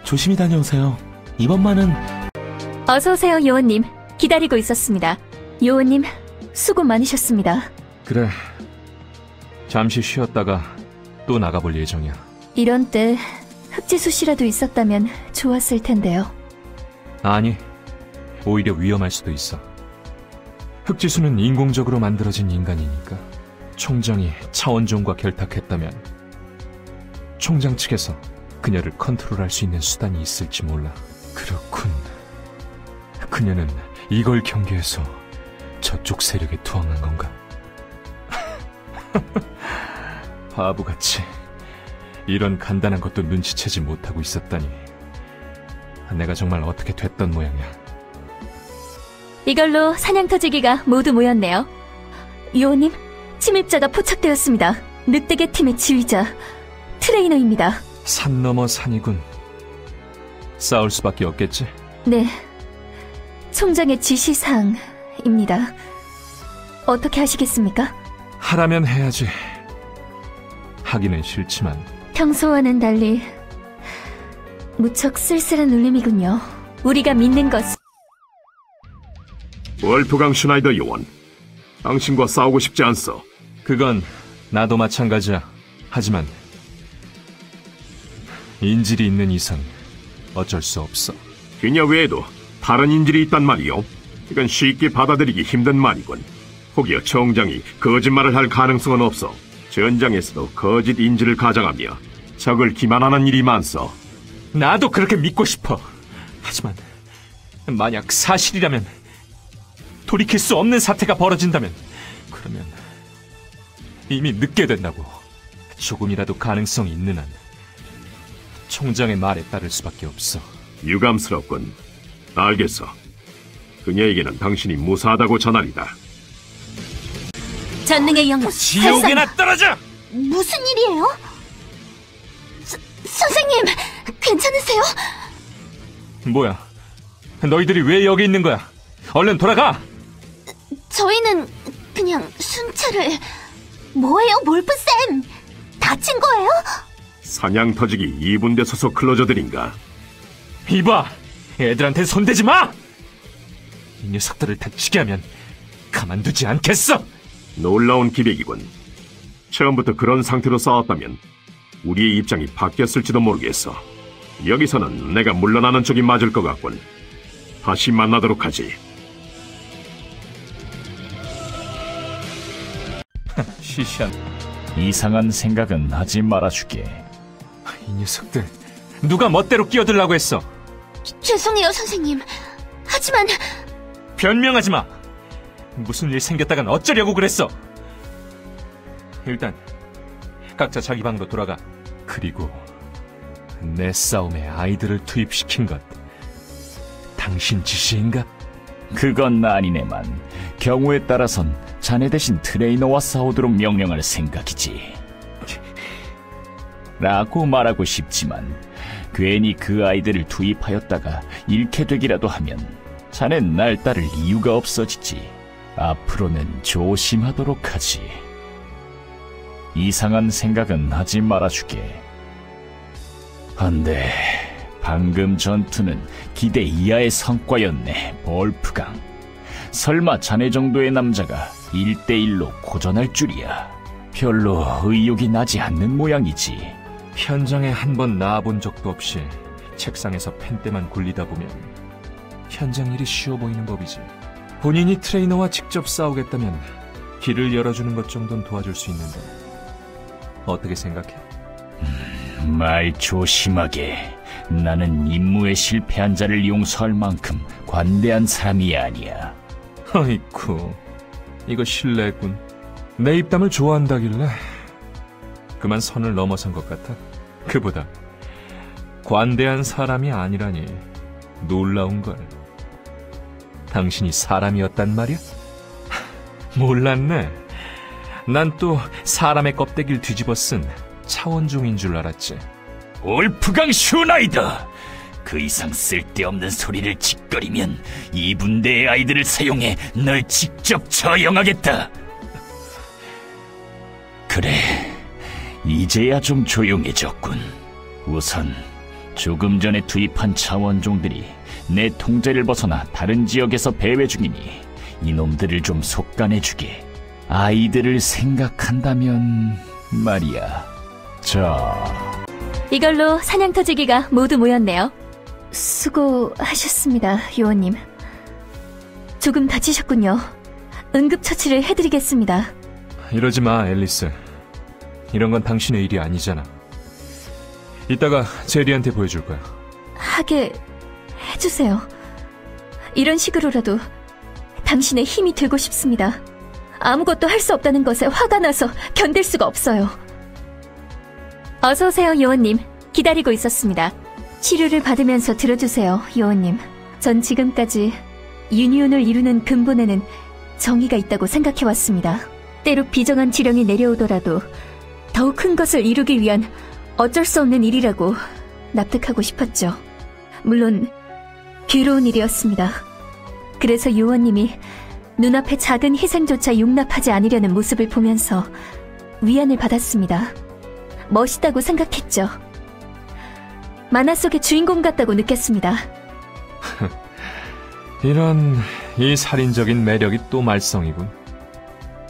조심히 다녀오세요. 이번만은. 어서오세요, 요원님. 기다리고 있었습니다. 요원님, 수고 많으셨습니다. 그래, 잠시 쉬었다가 또 나가볼 예정이야. 이런 때 흑지수 씨라도 있었다면 좋았을 텐데요. 아니, 오히려 위험할 수도 있어. 흑지수는 인공적으로 만들어진 인간이니까. 총장이 차원종과 결탁했다면 총장 측에서 그녀를 컨트롤할 수 있는 수단이 있을지 몰라. 그렇군. 그녀는 이걸 경계해서 저쪽 세력에 투항한 건가? 바보같이 이런 간단한 것도 눈치채지 못하고 있었다니. 내가 정말 어떻게 됐던 모양이야. 이걸로 사냥터지기가 모두 모였네요. 요원님, 침입자가 포착되었습니다. 늑대계 팀의 지휘자 트레이너입니다. 산 넘어 산이군. 싸울 수밖에 없겠지? 네, 총장의 지시사항입니다. 어떻게 하시겠습니까? 하라면 해야지. 하기는 싫지만. 평소와는 달리 무척 쓸쓸한 울림이군요. 우리가 믿는 것은. 월프강 슈나이더 요원, 당신과 싸우고 싶지 않소. 그건 나도 마찬가지야. 하지만 인질이 있는 이상 어쩔 수 없어. 그녀 외에도 다른 인질이 있단 말이오. 이건 쉽게 받아들이기 힘든 말이군. 혹여 총장이 거짓말을 할 가능성은 없어. 전장에서도 거짓 인지를 가장하며 적을 기만하는 일이 많소. 나도 그렇게 믿고 싶어. 하지만 만약 사실이라면, 돌이킬 수 없는 사태가 벌어진다면, 그러면 이미 늦게 된다고. 조금이라도 가능성이 있는 한 총장의 말에 따를 수밖에 없어. 유감스럽군. 알겠어. 그녀에게는 당신이 무사하다고 전하리다. 전능의 영역 지옥에나 떨어져! 무슨 일이에요? 선생님, 괜찮으세요? 뭐야? 너희들이 왜 여기 있는 거야? 얼른 돌아가! 저희는 그냥 순찰을... 뭐예요, 몰프쌤? 다친 거예요? 사냥 터지기 2분대 소속 클로저들인가? 이봐! 애들한테 손대지 마! 이 녀석들을 다치게 하면 가만두지 않겠어! 놀라운 기백이군. 처음부터 그런 상태로 싸웠다면 우리의 입장이 바뀌었을지도 모르겠어. 여기서는 내가 물러나는 쪽이 맞을 것 같군. 다시 만나도록 하지. 시시한 이상한 생각은 하지 말아주게. 이 녀석들, 누가 멋대로 끼어들라고 했어? 죄송해요, 선생님. 하지만... 변명하지 마! 무슨 일 생겼다간 어쩌려고 그랬어? 일단 각자 자기 방으로 돌아가. 그리고 내 싸움에 아이들을 투입시킨 것 당신 지시인가? 그건 아니네만 경우에 따라선 자네 대신 트레이너와 싸우도록 명령할 생각이지. 라고 말하고 싶지만 괜히 그 아이들을 투입하였다가 잃게 되기라도 하면 자넨 날 따를 이유가 없어지지. 앞으로는 조심하도록 하지. 이상한 생각은 하지 말아주게. 한데 방금 전투는 기대 이하의 성과였네, 볼프강. 설마 자네 정도의 남자가 1대1로 고전할 줄이야. 별로 의욕이 나지 않는 모양이지. 현장에 한 번 나와본 적도 없이 책상에서 펜대만 굴리다 보면 현장 일이 쉬워 보이는 법이지. 본인이 트레이너와 직접 싸우겠다면 길을 열어주는 것 정도는 도와줄 수 있는데 어떻게 생각해? 말 조심하게. 나는 임무에 실패한 자를 용서할 만큼 관대한 사람이 아니야. 아이쿠, 이거 실례군. 내 입담을 좋아한다길래 그만 선을 넘어선 것 같아. 그보다 관대한 사람이 아니라니 놀라운걸. 당신이 사람이었단 말이야? 몰랐네. 난 또 사람의 껍데기를 뒤집어 쓴 차원종인 줄 알았지. 올프강 슈나이더! 그 이상 쓸데없는 소리를 짓거리면 2분대의 아이들을 사용해 널 직접 처형하겠다. 그래, 이제야 좀 조용해졌군. 우선 조금 전에 투입한 차원종들이 내 통제를 벗어나 다른 지역에서 배회 중이니 이놈들을 좀 속간해주게. 아이들을 생각한다면 말이야. 자, 이걸로 사냥 터지기가 모두 모였네요. 수고하셨습니다, 요원님. 조금 다치셨군요. 응급처치를 해드리겠습니다. 이러지 마, 앨리스. 이런 건 당신의 일이 아니잖아. 이따가 제리한테 보여줄 거야. 하게 해주세요. 이런 식으로라도 당신의 힘이 되고 싶습니다. 아무것도 할 수 없다는 것에 화가 나서 견딜 수가 없어요. 어서오세요, 요원님. 기다리고 있었습니다. 치료를 받으면서 들어주세요, 요원님. 전 지금까지 유니온을 이루는 근본에는 정의가 있다고 생각해왔습니다. 때로 비정한 지령이 내려오더라도 더욱 큰 것을 이루기 위한 어쩔 수 없는 일이라고 납득하고 싶었죠. 물론 괴로운 일이었습니다. 그래서 요원님이 눈앞의 작은 희생조차 용납하지 않으려는 모습을 보면서 위안을 받았습니다. 멋있다고 생각했죠. 만화 속의 주인공 같다고 느꼈습니다. 이런, 이 살인적인 매력이 또 말썽이군.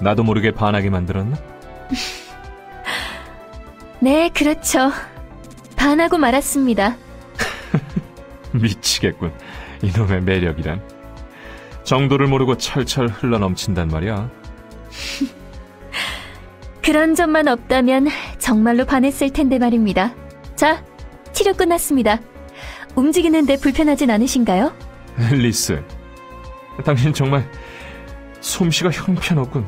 나도 모르게 반하게 만들었나? 네, 그렇죠. 반하고 말았습니다. 미치겠군. 이놈의 매력이란. 정도를 모르고 철철 흘러넘친단 말이야. 그런 점만 없다면 정말로 반했을 텐데 말입니다. 자, 치료 끝났습니다. 움직이는데 불편하진 않으신가요? 앨리스, 당신 정말 솜씨가 형편없군.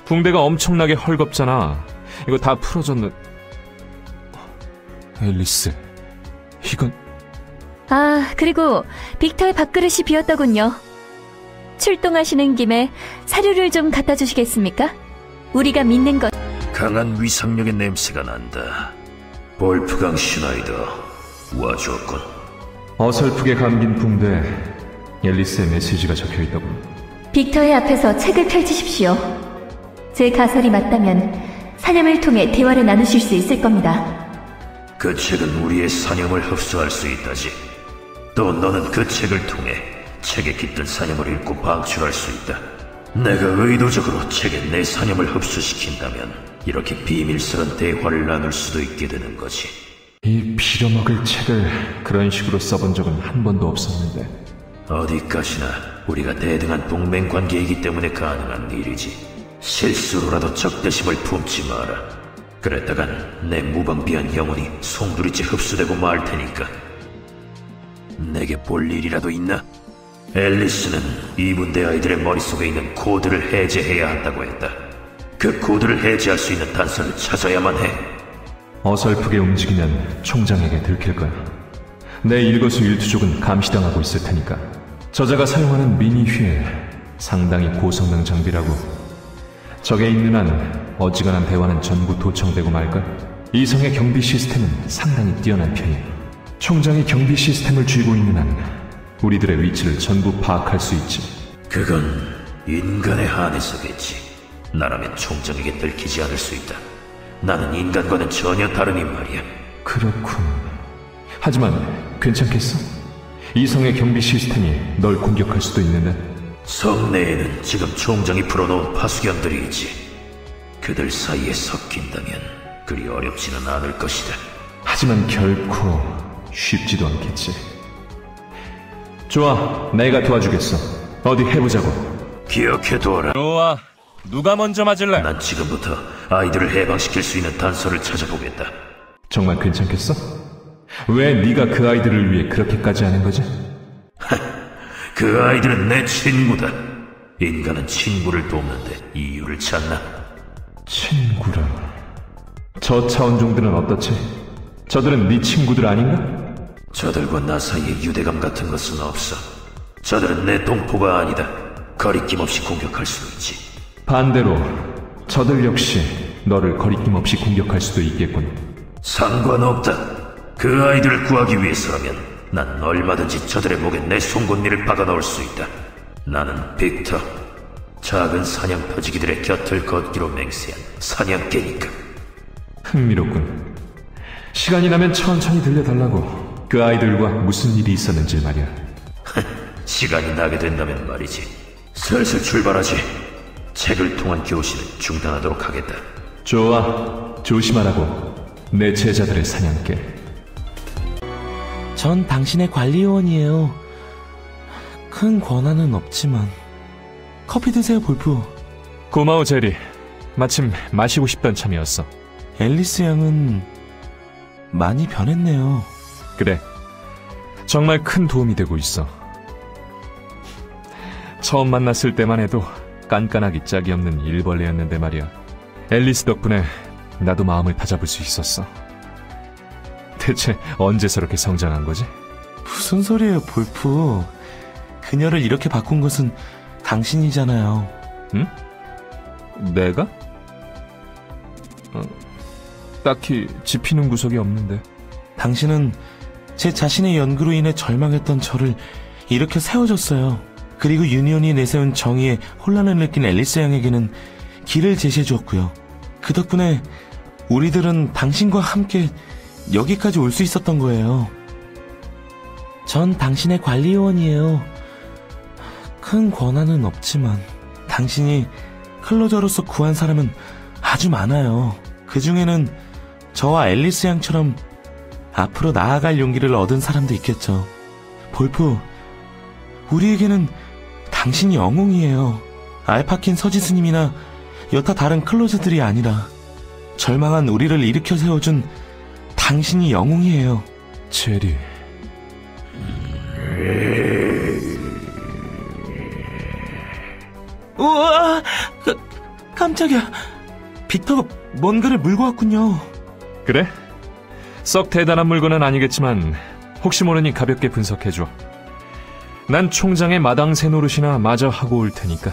붕대가 엄청나게 헐겁잖아. 이거 다 풀어졌는... 앨리스, 이건... 아, 그리고 빅터의 밥그릇이 비었더군요. 출동하시는 김에 사료를 좀 갖다 주시겠습니까? 우리가 믿는 것... 강한 위상력의 냄새가 난다. 볼프강 슈나이더 와주었군. 어설프게 감긴 붕대에 앨리스의 메시지가 적혀있더군. 빅터의 앞에서 책을 펼치십시오. 제 가설이 맞다면 사념을 통해 대화를 나누실 수 있을 겁니다. 그 책은 우리의 사념을 흡수할 수 있다지. 또 너는 그 책을 통해 책에 깃든 사념을 읽고 방출할 수 있다. 내가 의도적으로 책에 내 사념을 흡수시킨다면 이렇게 비밀스런 대화를 나눌 수도 있게 되는 거지. 이 빌어먹을 책을 그런 식으로 써본 적은 한 번도 없었는데. 어디까지나 우리가 대등한 동맹 관계이기 때문에 가능한 일이지. 실수로라도 적대심을 품지 마라. 그랬다간 내 무방비한 영혼이 송두리째 흡수되고 말 테니까. 내게 볼 일이라도 있나? 앨리스는 이분대 아이들의 머릿속에 있는 코드를 해제해야 한다고 했다. 그 코드를 해제할 수 있는 단서를 찾아야만 해. 어설프게 움직이면 총장에게 들킬 거야. 내 일거수일투족은 감시당하고 있을 테니까. 저자가 사용하는 미니 휠, 상당히 고성능 장비라고. 적에 있는 한 어지간한 대화는 전부 도청되고 말걸. 이성의 경비 시스템은 상당히 뛰어난 편이야. 총장이 경비 시스템을 쥐고 있는 한 우리들의 위치를 전부 파악할 수 있지. 그건 인간에 한해서겠지. 나라면 총장에게 들키지 않을 수 있다. 나는 인간과는 전혀 다르니 말이야. 그렇군. 하지만 괜찮겠어? 이성의 경비 시스템이 널 공격할 수도 있는데. 성 내에는 지금 총장이 풀어놓은 파수견들이 있지. 그들 사이에 섞인다면 그리 어렵지는 않을 것이다. 하지만 결코 쉽지도 않겠지. 좋아, 내가 도와주겠어. 어디 해보자고. 기억해둬라. 좋아, 누가 먼저 맞을래? 난 지금부터 아이들을 해방시킬 수 있는 단서를 찾아보겠다. 정말 괜찮겠어? 왜 네가 그 아이들을 위해 그렇게까지 하는 거지? 그 아이들은 내 친구다. 인간은 친구를 돕는데 이유를 찾나? 친구라. 저 차원종들은 어떻지? 저들은 네 친구들 아닌가? 저들과 나 사이에 유대감 같은 것은 없어. 저들은 내 동포가 아니다. 거리낌 없이 공격할 수도 있지. 반대로 저들 역시 너를 거리낌 없이 공격할 수도 있겠군. 상관없다. 그 아이들을 구하기 위해서라면 난 얼마든지 저들의 목에 내 송곳니를 박아넣을 수 있다. 나는 빅터. 작은 사냥 터지기들의 곁을 걷기로 맹세한 사냥개니까. 흥미롭군. 시간이 나면 천천히 들려달라고. 그 아이들과 무슨 일이 있었는지 말이야. 시간이 나게 된다면 말이지. 슬슬 출발하지. 책을 통한 교신은 중단하도록 하겠다. 좋아, 조심하라고. 내 제자들의 사냥개. 전 당신의 관리요원이에요. 큰 권한은 없지만. 커피 드세요, 볼프. 고마워, 제리. 마침 마시고 싶던 참이었어. 앨리스 양은 많이 변했네요. 그래, 정말 큰 도움이 되고 있어. 처음 만났을 때만 해도 깐깐하기 짝이 없는 일벌레였는데 말이야. 앨리스 덕분에 나도 마음을 다잡을 수 있었어. 대체 언제 저렇게 성장한 거지? 무슨 소리예요, 볼프. 그녀를 이렇게 바꾼 것은 당신이잖아요. 응? 내가? 딱히 짚히는 구석이 없는데. 당신은 제 자신의 연구로 인해 절망했던 저를 일으켜 세워줬어요. 그리고 유니온이 내세운 정의에 혼란을 느낀 앨리스 양에게는 길을 제시해 주었고요. 그 덕분에 우리들은 당신과 함께 여기까지 올 수 있었던 거예요. 전 당신의 관리요원이에요. 큰 권한은 없지만 당신이 클로저로서 구한 사람은 아주 많아요. 그 중에는 저와 앨리스 양처럼 앞으로 나아갈 용기를 얻은 사람도 있겠죠. 볼프, 우리에게는 당신이 영웅이에요. 알파킨 서지스님이나 여타 다른 클로저들이 아니라 절망한 우리를 일으켜 세워준 당신이 영웅이에요. 제리. 우와! 깜짝이야. 빅터가 뭔가를 물고 왔군요. 그래? 썩 대단한 물건은 아니겠지만 혹시 모르니 가볍게 분석해줘. 난 총장의 마당새 노릇이나 마저 하고 올 테니까.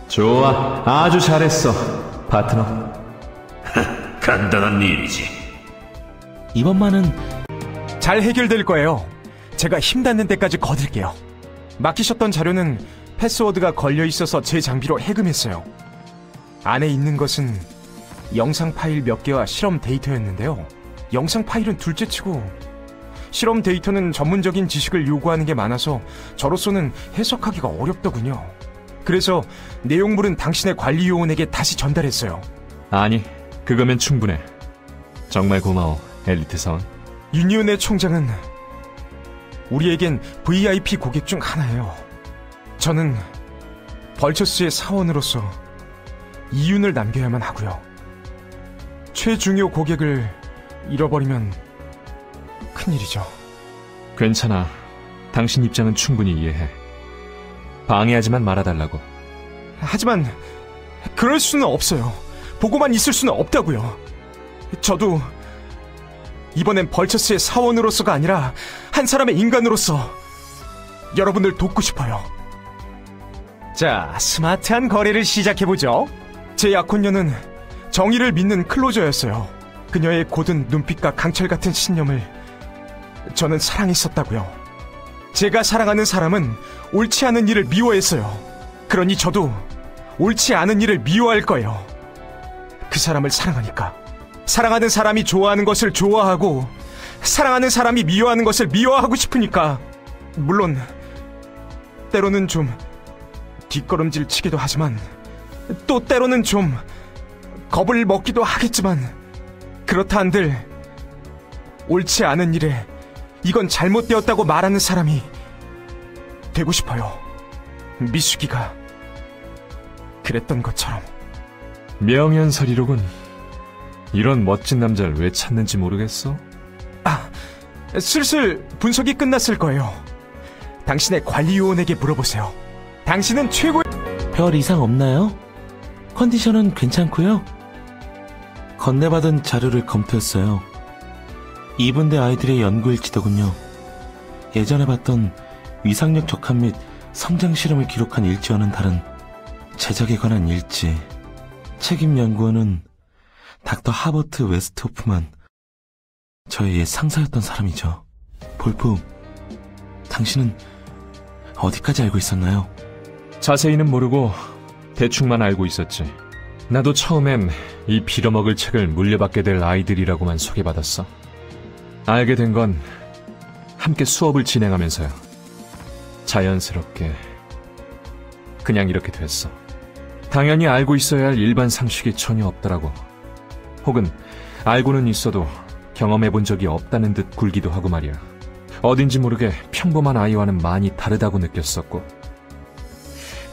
좋아, 아주 잘했어, 파트너. 간단한 일이지. 이번만은 잘 해결될 거예요. 제가 힘 닿는 데까지 거둘게요. 맡기셨던 자료는 패스워드가 걸려있어서 제 장비로 해금했어요. 안에 있는 것은 영상 파일 몇 개와 실험 데이터였는데요. 영상 파일은 둘째치고 실험 데이터는 전문적인 지식을 요구하는 게 많아서 저로서는 해석하기가 어렵더군요. 그래서 내용물은 당신의 관리요원에게 다시 전달했어요. 아니, 그거면 충분해. 정말 고마워, 엘리트 사원. 유니온의 총장은 우리에겐 VIP 고객 중 하나예요. 저는 벌처스의 사원으로서 이윤을 남겨야만 하고요. 최중요 고객을 잃어버리면 큰일이죠. 괜찮아. 당신 입장은 충분히 이해해. 방해하지만 말아달라고. 하지만 그럴 수는 없어요. 보고만 있을 수는 없다고요. 저도 이번엔 벌처스의 사원으로서가 아니라 한 사람의 인간으로서 여러분을 돕고 싶어요. 자, 스마트한 거래를 시작해보죠. 제 약혼녀는 정의를 믿는 클로저였어요. 그녀의 고든 눈빛과 강철 같은 신념을 저는 사랑했었다고요. 제가 사랑하는 사람은 옳지 않은 일을 미워했어요. 그러니 저도 옳지 않은 일을 미워할 거예요. 그 사람을 사랑하니까. 사랑하는 사람이 좋아하는 것을 좋아하고 사랑하는 사람이 미워하는 것을 미워하고 싶으니까. 물론 때로는 좀 뒷걸음질 치기도 하지만 또 때로는 좀 겁을 먹기도 하겠지만 그렇다 한들 옳지 않은 일에 이건 잘못되었다고 말하는 사람이 되고 싶어요. 미숙이가 그랬던 것처럼. 명연설이로군. 이런 멋진 남자를 왜 찾는지 모르겠어? 아, 슬슬 분석이 끝났을 거예요. 당신의 관리요원에게 물어보세요. 당신은 최고의... 별 이상 없나요? 컨디션은 괜찮고요. 건네받은 자료를 검토했어요. 2분대 아이들의 연구일지더군요. 예전에 봤던 위상력 적합 및 성장 실험을 기록한 일지와는 다른 제작에 관한 일지. 책임 연구원은 닥터 하버트 웨스트호프만, 저의 옛 상사였던 사람이죠. 볼프, 당신은 어디까지 알고 있었나요? 자세히는 모르고 대충만 알고 있었지. 나도 처음엔 이 빌어먹을 책을 물려받게 될 아이들이라고만 소개받았어. 알게 된 건 함께 수업을 진행하면서요. 자연스럽게 그냥 이렇게 됐어. 당연히 알고 있어야 할 일반 상식이 전혀 없더라고. 혹은 알고는 있어도 경험해본 적이 없다는 듯 굴기도 하고 말이야. 어딘지 모르게 평범한 아이와는 많이 다르다고 느꼈었고,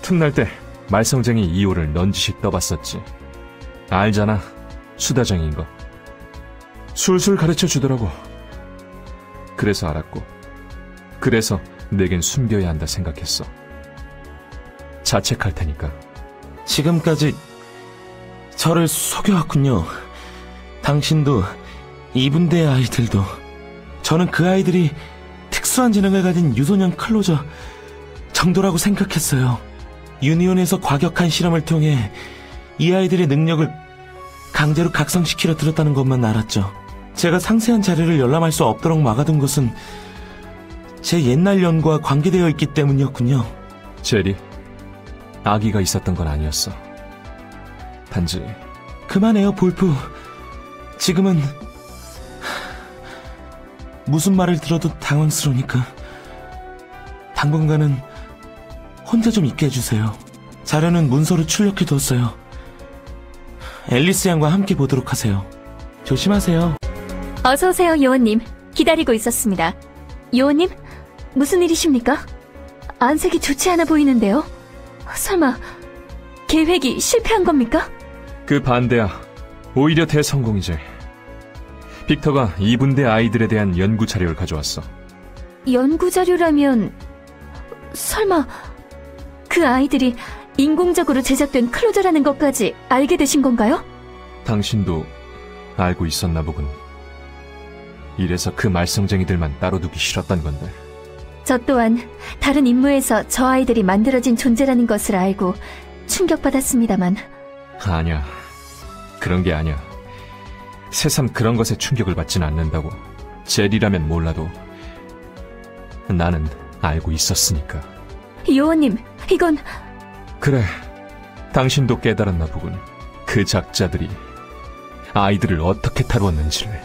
틈날 때 말썽쟁이 2호를 넌지시 떠봤었지. 알잖아, 수다쟁이인 거. 술술 가르쳐 주더라고. 그래서 알았고, 그래서 내겐 숨겨야 한다 생각했어. 자책할 테니까. 지금까지 저를 속여왔군요. 당신도 2분대 아이들도. 저는 그 아이들이 특수한 지능을 가진 유소년 클로저 정도라고 생각했어요. 유니온에서 과격한 실험을 통해 이 아이들의 능력을 강제로 각성시키려 들었다는 것만 알았죠. 제가 상세한 자료를 열람할 수 없도록 막아둔 것은 제 옛날 연구와 관계되어 있기 때문이었군요. 제리, 아기가 있었던 건 아니었어. 단지... 그만해요, 볼프. 지금은 무슨 말을 들어도 당황스러우니까 당분간은 혼자 좀 있게 해주세요. 자료는 문서로 출력해뒀어요. 앨리스 양과 함께 보도록 하세요. 조심하세요. 어서오세요, 요원님. 기다리고 있었습니다. 요원님, 무슨 일이십니까? 안색이 좋지 않아 보이는데요. 설마 계획이 실패한 겁니까? 그 반대야. 오히려 대성공이지. 빅터가 이분대 아이들에 대한 연구 자료를 가져왔어. 연구 자료라면 설마 그 아이들이 인공적으로 제작된 클로저라는 것까지 알게 되신 건가요? 당신도 알고 있었나 보군. 이래서 그 말썽쟁이들만 따로 두기 싫었던 건데. 저 또한 다른 임무에서 저 아이들이 만들어진 존재라는 것을 알고 충격받았습니다만. 아니야. 그런 게 아니야. 새삼 그런 것에 충격을 받진 않는다고. 젤이라면 몰라도 나는 알고 있었으니까. 요원님, 이건... 그래, 당신도 깨달았나 보군. 그 작자들이 아이들을 어떻게 다루었는지를.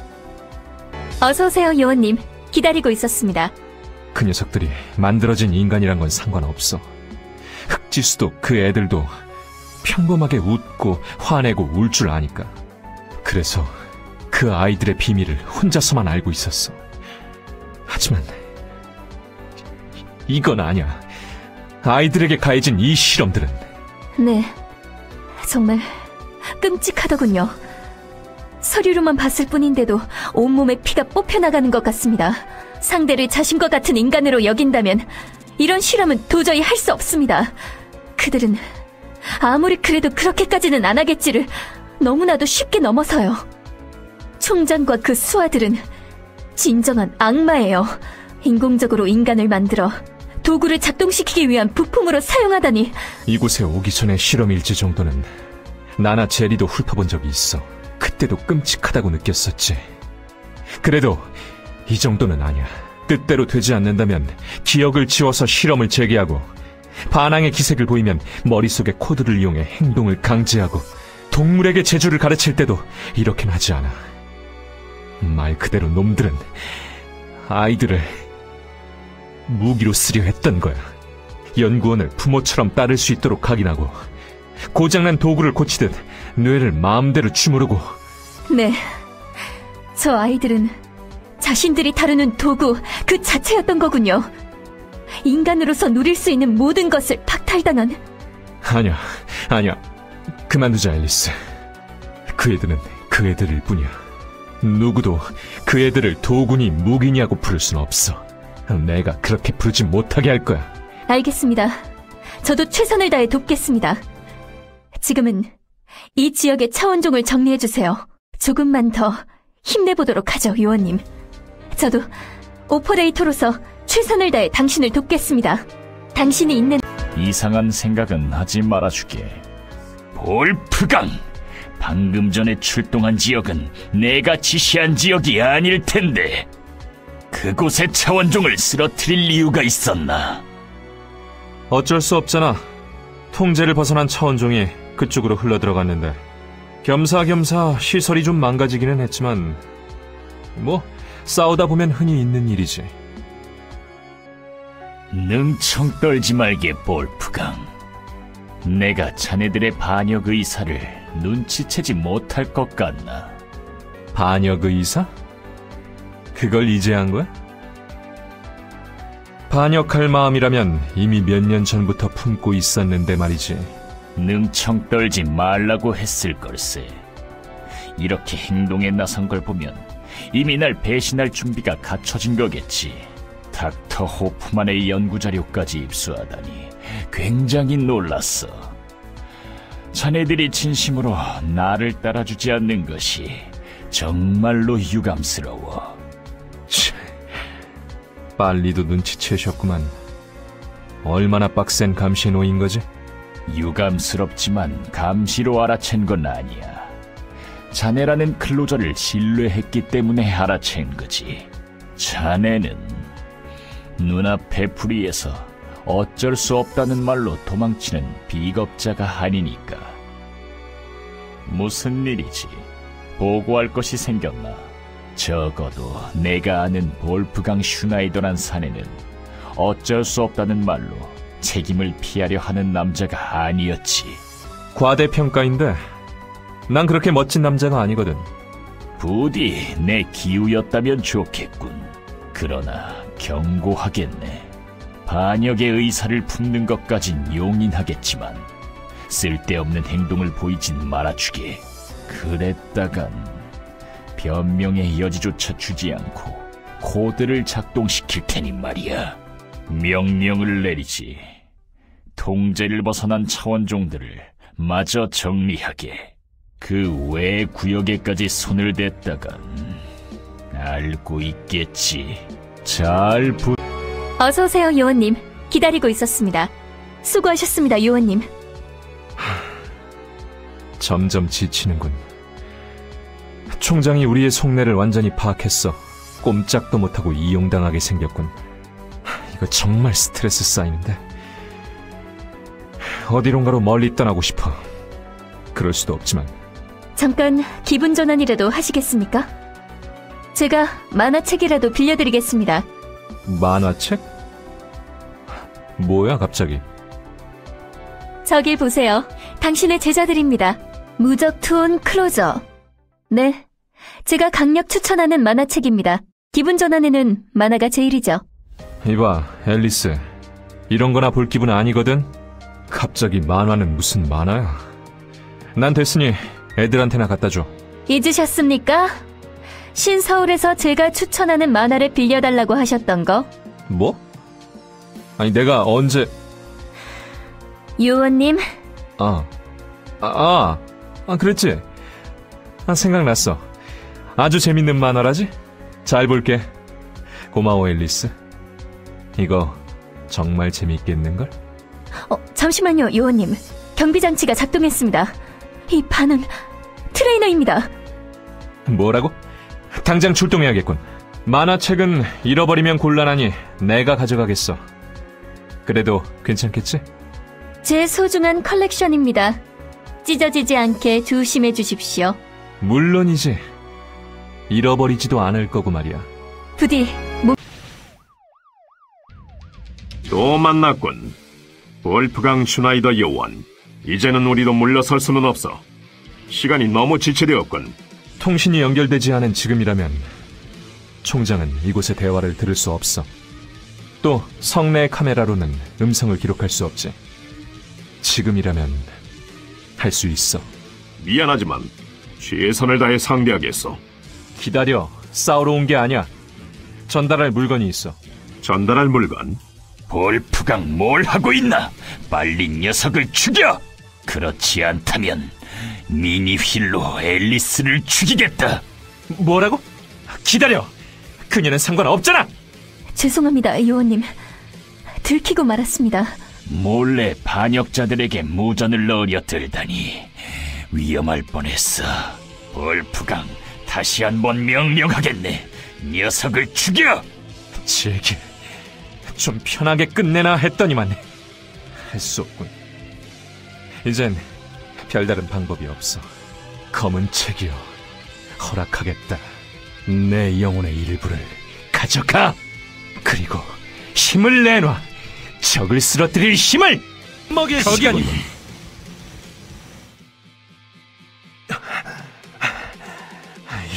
어서오세요, 요원님. 기다리고 있었습니다. 그 녀석들이 만들어진 인간이란 건 상관없어. 흑지수도 그 애들도 평범하게 웃고 화내고 울 줄 아니까. 그래서 그 아이들의 비밀을 혼자서만 알고 있었어. 하지만 이건 아니야. 아이들에게 가해진 이 실험들은. 네, 정말 끔찍하더군요. 서류로만 봤을 뿐인데도 온몸에 피가 뽑혀나가는 것 같습니다. 상대를 자신과 같은 인간으로 여긴다면 이런 실험은 도저히 할 수 없습니다. 그들은 아무리 그래도 그렇게까지는 안 하겠지를 너무나도 쉽게 넘어서요. 총장과 그 수하들은 진정한 악마예요. 인공적으로 인간을 만들어 도구를 작동시키기 위한 부품으로 사용하다니. 이곳에 오기 전에 실험 일지 정도는 나나 제리도 훑어본 적이 있어. 그때도 끔찍하다고 느꼈었지. 그래도 이 정도는 아니야. 뜻대로 되지 않는다면 기억을 지워서 실험을 재개하고, 반항의 기색을 보이면 머릿속에 코드를 이용해 행동을 강제하고, 동물에게 재주를 가르칠 때도 이렇게는 하지 않아. 말 그대로 놈들은 아이들을 무기로 쓰려 했던 거야. 연구원을 부모처럼 따를 수 있도록 각인하고, 고장난 도구를 고치듯 뇌를 마음대로 주무르고. 네, 저 아이들은 자신들이 다루는 도구 그 자체였던 거군요. 인간으로서 누릴 수 있는 모든 것을 박탈당한. 아니야. 그만두자, 앨리스. 그 애들은 그 애들일 뿐이야. 누구도 그 애들을 도구니 무기냐고 부를 순 없어. 내가 그렇게 부르지 못하게 할 거야. 알겠습니다. 저도 최선을 다해 돕겠습니다. 지금은 이 지역의 차원종을 정리해주세요. 조금만 더 힘내보도록 하죠, 요원님. 저도 오퍼레이터로서 최선을 다해 당신을 돕겠습니다. 당신이 있는... 이상한 생각은 하지 말아주게. 볼프강! 방금 전에 출동한 지역은 내가 지시한 지역이 아닐 텐데 그곳에 차원종을 쓰러뜨릴 이유가 있었나? 어쩔 수 없잖아. 통제를 벗어난 차원종이 그쪽으로 흘러들어갔는데 겸사겸사 시설이 좀 망가지기는 했지만 뭐 싸우다 보면 흔히 있는 일이지. 능청 떨지 말게, 볼프강. 내가 자네들의 반역 의사를 눈치채지 못할 것 같나? 반역 의사? 그걸 이제 한 거야? 반역할 마음이라면 이미 몇 년 전부터 품고 있었는데 말이지. 능청 떨지 말라고 했을 걸세. 이렇게 행동에 나선 걸 보면 이미 날 배신할 준비가 갖춰진 거겠지. 닥터 호프만의 연구자료까지 입수하다니 굉장히 놀랐어. 자네들이 진심으로 나를 따라주지 않는 것이 정말로 유감스러워. 빨리도 눈치채셨구만. 얼마나 빡센 감시에 놓인 거지? 유감스럽지만 감시로 알아챈 건 아니야. 자네라는 클로저를 신뢰했기 때문에 알아챈 거지. 자네는 눈앞의 불의에서 어쩔 수 없다는 말로 도망치는 비겁자가 아니니까. 무슨 일이지? 보고할 것이 생겼나? 적어도 내가 아는 볼프강 슈나이더란 사내는 어쩔 수 없다는 말로 책임을 피하려 하는 남자가 아니었지. 과대평가인데 난 그렇게 멋진 남자가 아니거든. 부디 내 기우였다면 좋겠군. 그러나 경고하겠네. 반역의 의사를 품는 것까진 용인하겠지만 쓸데없는 행동을 보이진 말아주게. 그랬다간 변명의 여지조차 주지 않고 코드를 작동시킬 테니 말이야. 명령을 내리지. 통제를 벗어난 차원종들을 마저 정리하게. 그 외 구역에까지 손을 댔다간 알고 있겠지. 잘 어서오세요, 요원님. 기다리고 있었습니다. 수고하셨습니다, 요원님. 점점 지치는군. 총장이 우리의 속내를 완전히 파악했어. 꼼짝도 못하고 이용당하게 생겼군. 이거 정말 스트레스 쌓이는데. 어디론가로 멀리 떠나고 싶어. 그럴 수도 없지만. 잠깐 기분 전환이라도 하시겠습니까? 제가 만화책이라도 빌려드리겠습니다. 만화책? 뭐야 갑자기? 저기 보세요. 당신의 제자들입니다. 무적 투혼 클로저. 네, 제가 강력 추천하는 만화책입니다. 기분 전환에는 만화가 제일이죠. 이봐, 앨리스. 이런 거나 볼 기분 아니거든? 갑자기 만화는 무슨 만화야? 난 됐으니 애들한테나 갖다 줘. 잊으셨습니까? 신서울에서 제가 추천하는 만화를 빌려달라고 하셨던 거. 뭐? 아니 내가 언제... 요원님. 그랬지? 생각났어. 아주 재밌는 만화라지? 잘 볼게. 고마워, 앨리스. 이거 정말 재밌겠는걸? 잠시만요, 요원님. 경비장치가 작동했습니다. 이 반은 트레이너입니다. 뭐라고? 당장 출동해야겠군. 만화책은 잃어버리면 곤란하니 내가 가져가겠어. 그래도 괜찮겠지? 제 소중한 컬렉션입니다. 찢어지지 않게 조심해 주십시오. 물론이지. 잃어버리지도 않을 거고 말이야. 부디 또 만났군. 월프강 슈나이더 요원. 이제는 우리도 물러설 수는 없어. 시간이 너무 지체되었군. 통신이 연결되지 않은 지금이라면 총장은 이곳의 대화를 들을 수 없어. 또 성내 카메라로는 음성을 기록할 수 없지. 지금이라면 할 수 있어. 미안하지만 최선을 다해 상대하겠어. 기다려. 싸우러 온 게 아니야. 전달할 물건이 있어. 전달할 물건? 볼프강 뭘 하고 있나? 빨리 녀석을 죽여! 그렇지 않다면 미니 휠로 앨리스를 죽이겠다. 뭐라고? 기다려. 그녀는 상관없잖아. 죄송합니다, 요원님. 들키고 말았습니다. 몰래 반역자들에게 무전을 넣으려들다니 위험할 뻔했어. 볼프강 다시 한번 명령하겠네. 녀석을 죽여! 제게 좀 편하게 끝내나 했더니만 할 수 없군. 이젠 별다른 방법이 없어. 검은 책이여, 허락하겠다. 내 영혼의 일부를 가져가. 그리고 힘을 내놔. 적을 쓰러뜨릴 힘을! 적이 아니고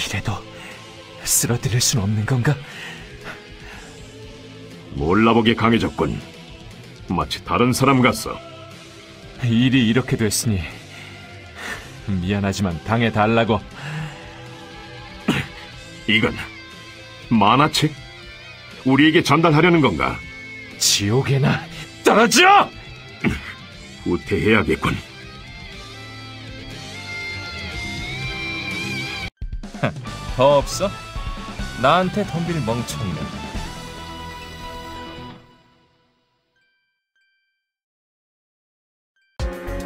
이래도 쓰러뜨릴 순 없는 건가? 몰라보게 강해졌군. 마치 다른 사람 같소. 일이 이렇게 됐으니 미안하지만 당해달라고. 이건 만화책? 우리에게 전달하려는 건가? 지옥에나 떨어져! 후퇴해야겠군. 더 없어? 나한테 덤빌 멍청이는.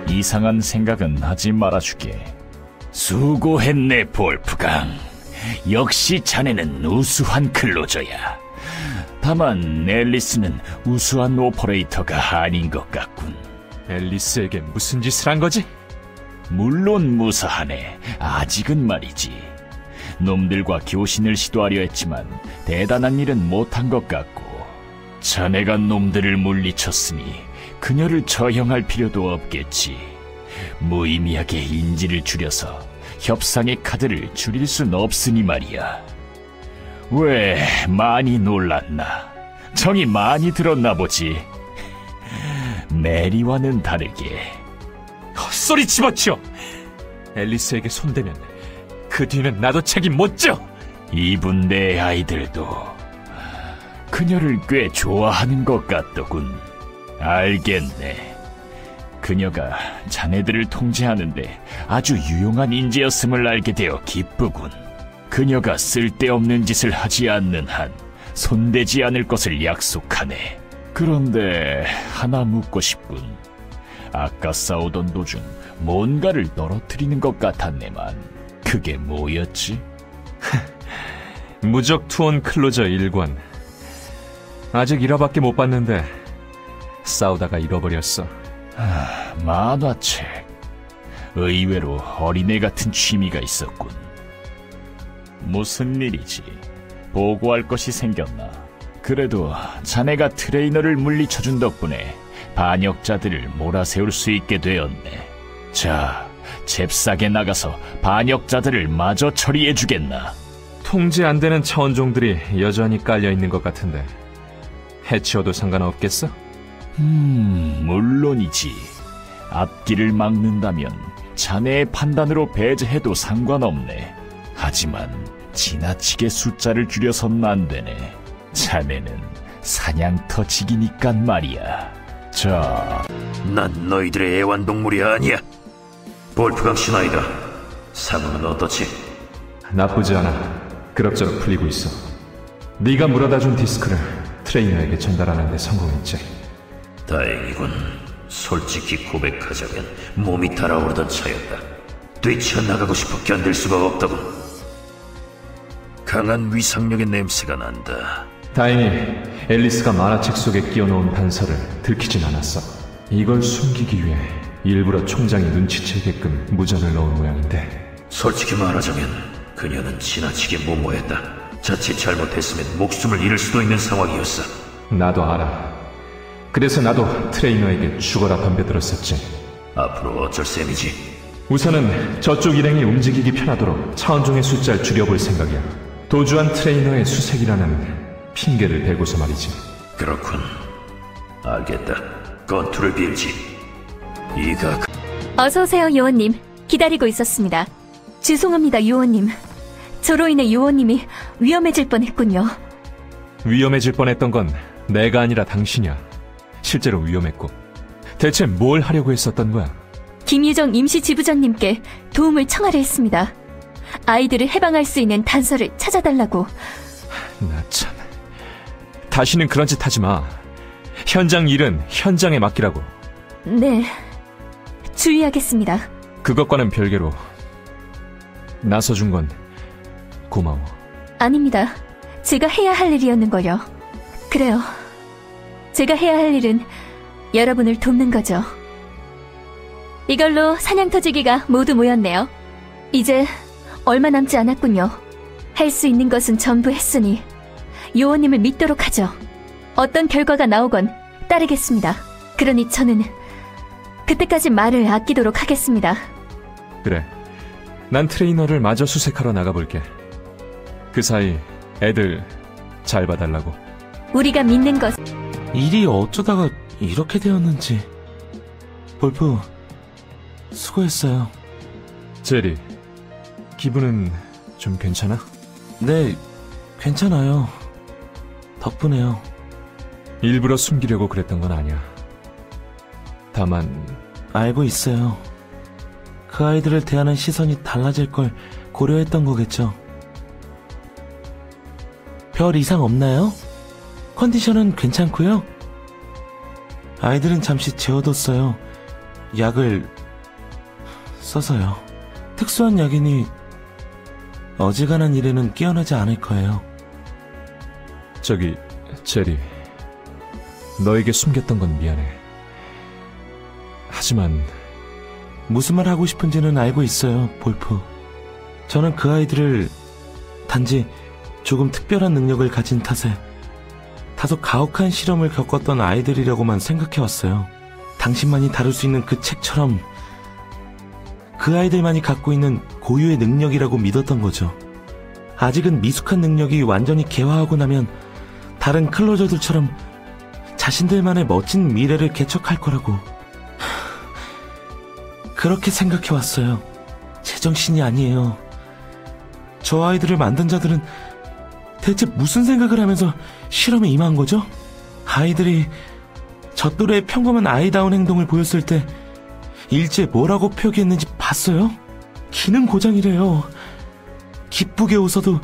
이상한 생각은 하지 말아주게. 수고했네, 볼프강. 역시 자네는 우수한 클로저야. 다만 앨리스는 우수한 오퍼레이터가 아닌 것 같군. 앨리스에게 무슨 짓을 한 거지? 물론 무사하네. 아직은 말이지. 놈들과 교신을 시도하려 했지만 대단한 일은 못한 것 같고, 자네가 놈들을 물리쳤으니 그녀를 처형할 필요도 없겠지. 무의미하게 인지를 줄여서 협상의 카드를 줄일 순 없으니 말이야. 왜 많이 놀랐나? 정이 많이 들었나 보지. 메리와는 다르게 헛소리 집어치워! 앨리스에게 손대면 그 뒤는 나도 책임 못 져! 이분 내 아이들도 그녀를 꽤 좋아하는 것 같더군. 알겠네. 그녀가 자네들을 통제하는데 아주 유용한 인재였음을 알게 되어 기쁘군. 그녀가 쓸데없는 짓을 하지 않는 한 손대지 않을 것을 약속하네. 그런데 하나 묻고 싶군. 아까 싸우던 도중 뭔가를 떨어뜨리는 것 같았네만 그게 뭐였지? 무적 투혼 클로저 1권. 아직 1화밖에 못 봤는데 싸우다가 잃어버렸어. 만화책. 의외로 어린애 같은 취미가 있었군. 무슨 일이지? 보고할 것이 생겼나? 그래도 자네가 트레이너를 물리쳐준 덕분에 반역자들을 몰아세울 수 있게 되었네. 자, 잽싸게 나가서 반역자들을 마저 처리해주겠나? 통제 안 되는 차원종들이 여전히 깔려있는 것 같은데 해치워도 상관없겠어? 물론이지. 앞길을 막는다면 자네의 판단으로 배제해도 상관없네. 하지만 지나치게 숫자를 줄여서는 안 되네. 자네는 사냥터지기니깐 말이야. 자, 난 너희들의 애완동물이 아니야. 볼프강 슈나이더, 상황은 어떻지? 나쁘지 않아. 그럭저럭 풀리고 있어. 네가 물어다준 디스크를 트레이너에게 전달하는 데 성공했지. 다행이군. 솔직히 고백하자면 몸이 달아오르던 차였다. 뛰쳐나가고 싶어 견딜 수가 없다고. 강한 위상력의 냄새가 난다. 다행히 앨리스가 만화책 속에 끼워놓은 단서를 들키진 않았어. 이걸 숨기기 위해 일부러 총장이 눈치채게끔 무전을 넣은 모양인데. 솔직히 말하자면 그녀는 지나치게 무모했다. 자칫 잘못했으면 목숨을 잃을 수도 있는 상황이었어. 나도 알아. 그래서 나도 트레이너에게 죽어라 덤벼들었었지. 앞으로 어쩔 셈이지? 우선은 저쪽 일행이 움직이기 편하도록 차원종의 숫자를 줄여볼 생각이야. 도주한 트레이너의 수색이라는 핑계를 대고서 말이지. 그렇군. 알겠다. 건투를 빌지. 이가 어서오세요, 요원님. 기다리고 있었습니다. 죄송합니다, 요원님. 저로 인해 요원님이 위험해질 뻔했군요. 위험해질 뻔했던 건 내가 아니라 당신이야. 실제로 위험했고. 대체 뭘 하려고 했었던 거야? 김유정 임시지부장님께 도움을 청하려 했습니다. 아이들을 해방할 수 있는 단서를 찾아달라고. 나 참. 다시는 그런 짓 하지 마. 현장 일은 현장에 맡기라고. 네, 주의하겠습니다. 그것과는 별개로 나서준 건 고마워. 아닙니다. 제가 해야 할 일이었는걸요. 그래요. 제가 해야 할 일은 여러분을 돕는 거죠. 이걸로 사냥터지기가 모두 모였네요. 이제 얼마 남지 않았군요. 할 수 있는 것은 전부 했으니 요원님을 믿도록 하죠. 어떤 결과가 나오건 따르겠습니다. 그러니 저는 그때까지 말을 아끼도록 하겠습니다. 그래. 난 트레이너를 마저 수색하러 나가볼게. 그 사이 애들 잘 봐달라고. 우리가 믿는 것. 일이 어쩌다가 이렇게 되었는지. 볼프, 수고했어요. 제리, 기분은 좀 괜찮아? 네, 괜찮아요. 덕분에요. 일부러 숨기려고 그랬던 건 아니야. 다만 알고 있어요. 그 아이들을 대하는 시선이 달라질 걸 고려했던 거겠죠. 별 이상 없나요? 컨디션은 괜찮고요. 아이들은 잠시 재워뒀어요. 약을 써서요. 특수한 약이니 어지간한 일에는 끼어나지 않을 거예요. 저기 제리, 너에게 숨겼던 건 미안해. 하지만 무슨 말 하고 싶은지는 알고 있어요, 볼프. 저는 그 아이들을 단지 조금 특별한 능력을 가진 탓에 다소 가혹한 실험을 겪었던 아이들이라고만 생각해왔어요. 당신만이 다룰 수 있는 그 책처럼 그 아이들만이 갖고 있는 고유의 능력이라고 믿었던 거죠. 아직은 미숙한 능력이 완전히 개화하고 나면 다른 클로저들처럼 자신들만의 멋진 미래를 개척할 거라고. 그렇게 생각해왔어요. 제정신이 아니에요. 저 아이들을 만든 자들은 대체 무슨 생각을 하면서 실험에 임한 거죠? 아이들이 저 또래의 평범한 아이다운 행동을 보였을 때 일지에 뭐라고 표기했는지 봤어요? 기능 고장이래요. 기쁘게 웃어도,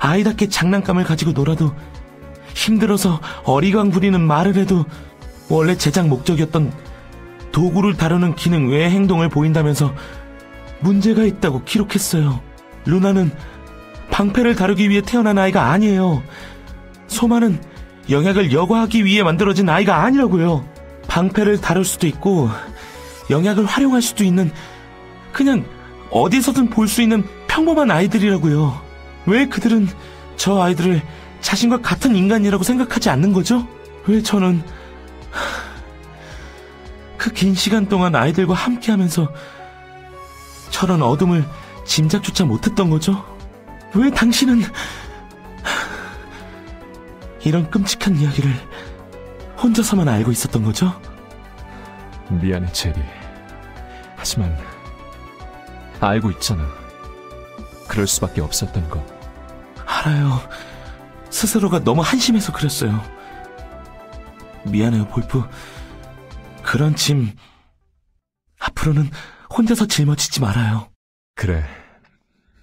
아이답게 장난감을 가지고 놀아도, 힘들어서 어리광 부리는 말을 해도 원래 제작 목적이었던 도구를 다루는 기능 외의 행동을 보인다면서 문제가 있다고 기록했어요. 루나는 방패를 다루기 위해 태어난 아이가 아니에요. 소마는 영약을 여과하기 위해 만들어진 아이가 아니라고요. 방패를 다룰 수도 있고 영약을 활용할 수도 있는, 그냥 어디서든 볼 수 있는 평범한 아이들이라고요. 왜 그들은 저 아이들을 자신과 같은 인간이라고 생각하지 않는 거죠? 왜 저는 그 긴 시간 동안 아이들과 함께하면서 저런 어둠을 짐작조차 못했던 거죠? 왜 당신은 이런 끔찍한 이야기를 혼자서만 알고 있었던 거죠? 미안해, 제리. 하지만 알고 있잖아. 그럴 수밖에 없었던 거. 알아요. 스스로가 너무 한심해서 그랬어요. 미안해요, 볼프. 그런 짐 앞으로는 혼자서 짊어지지 말아요. 그래.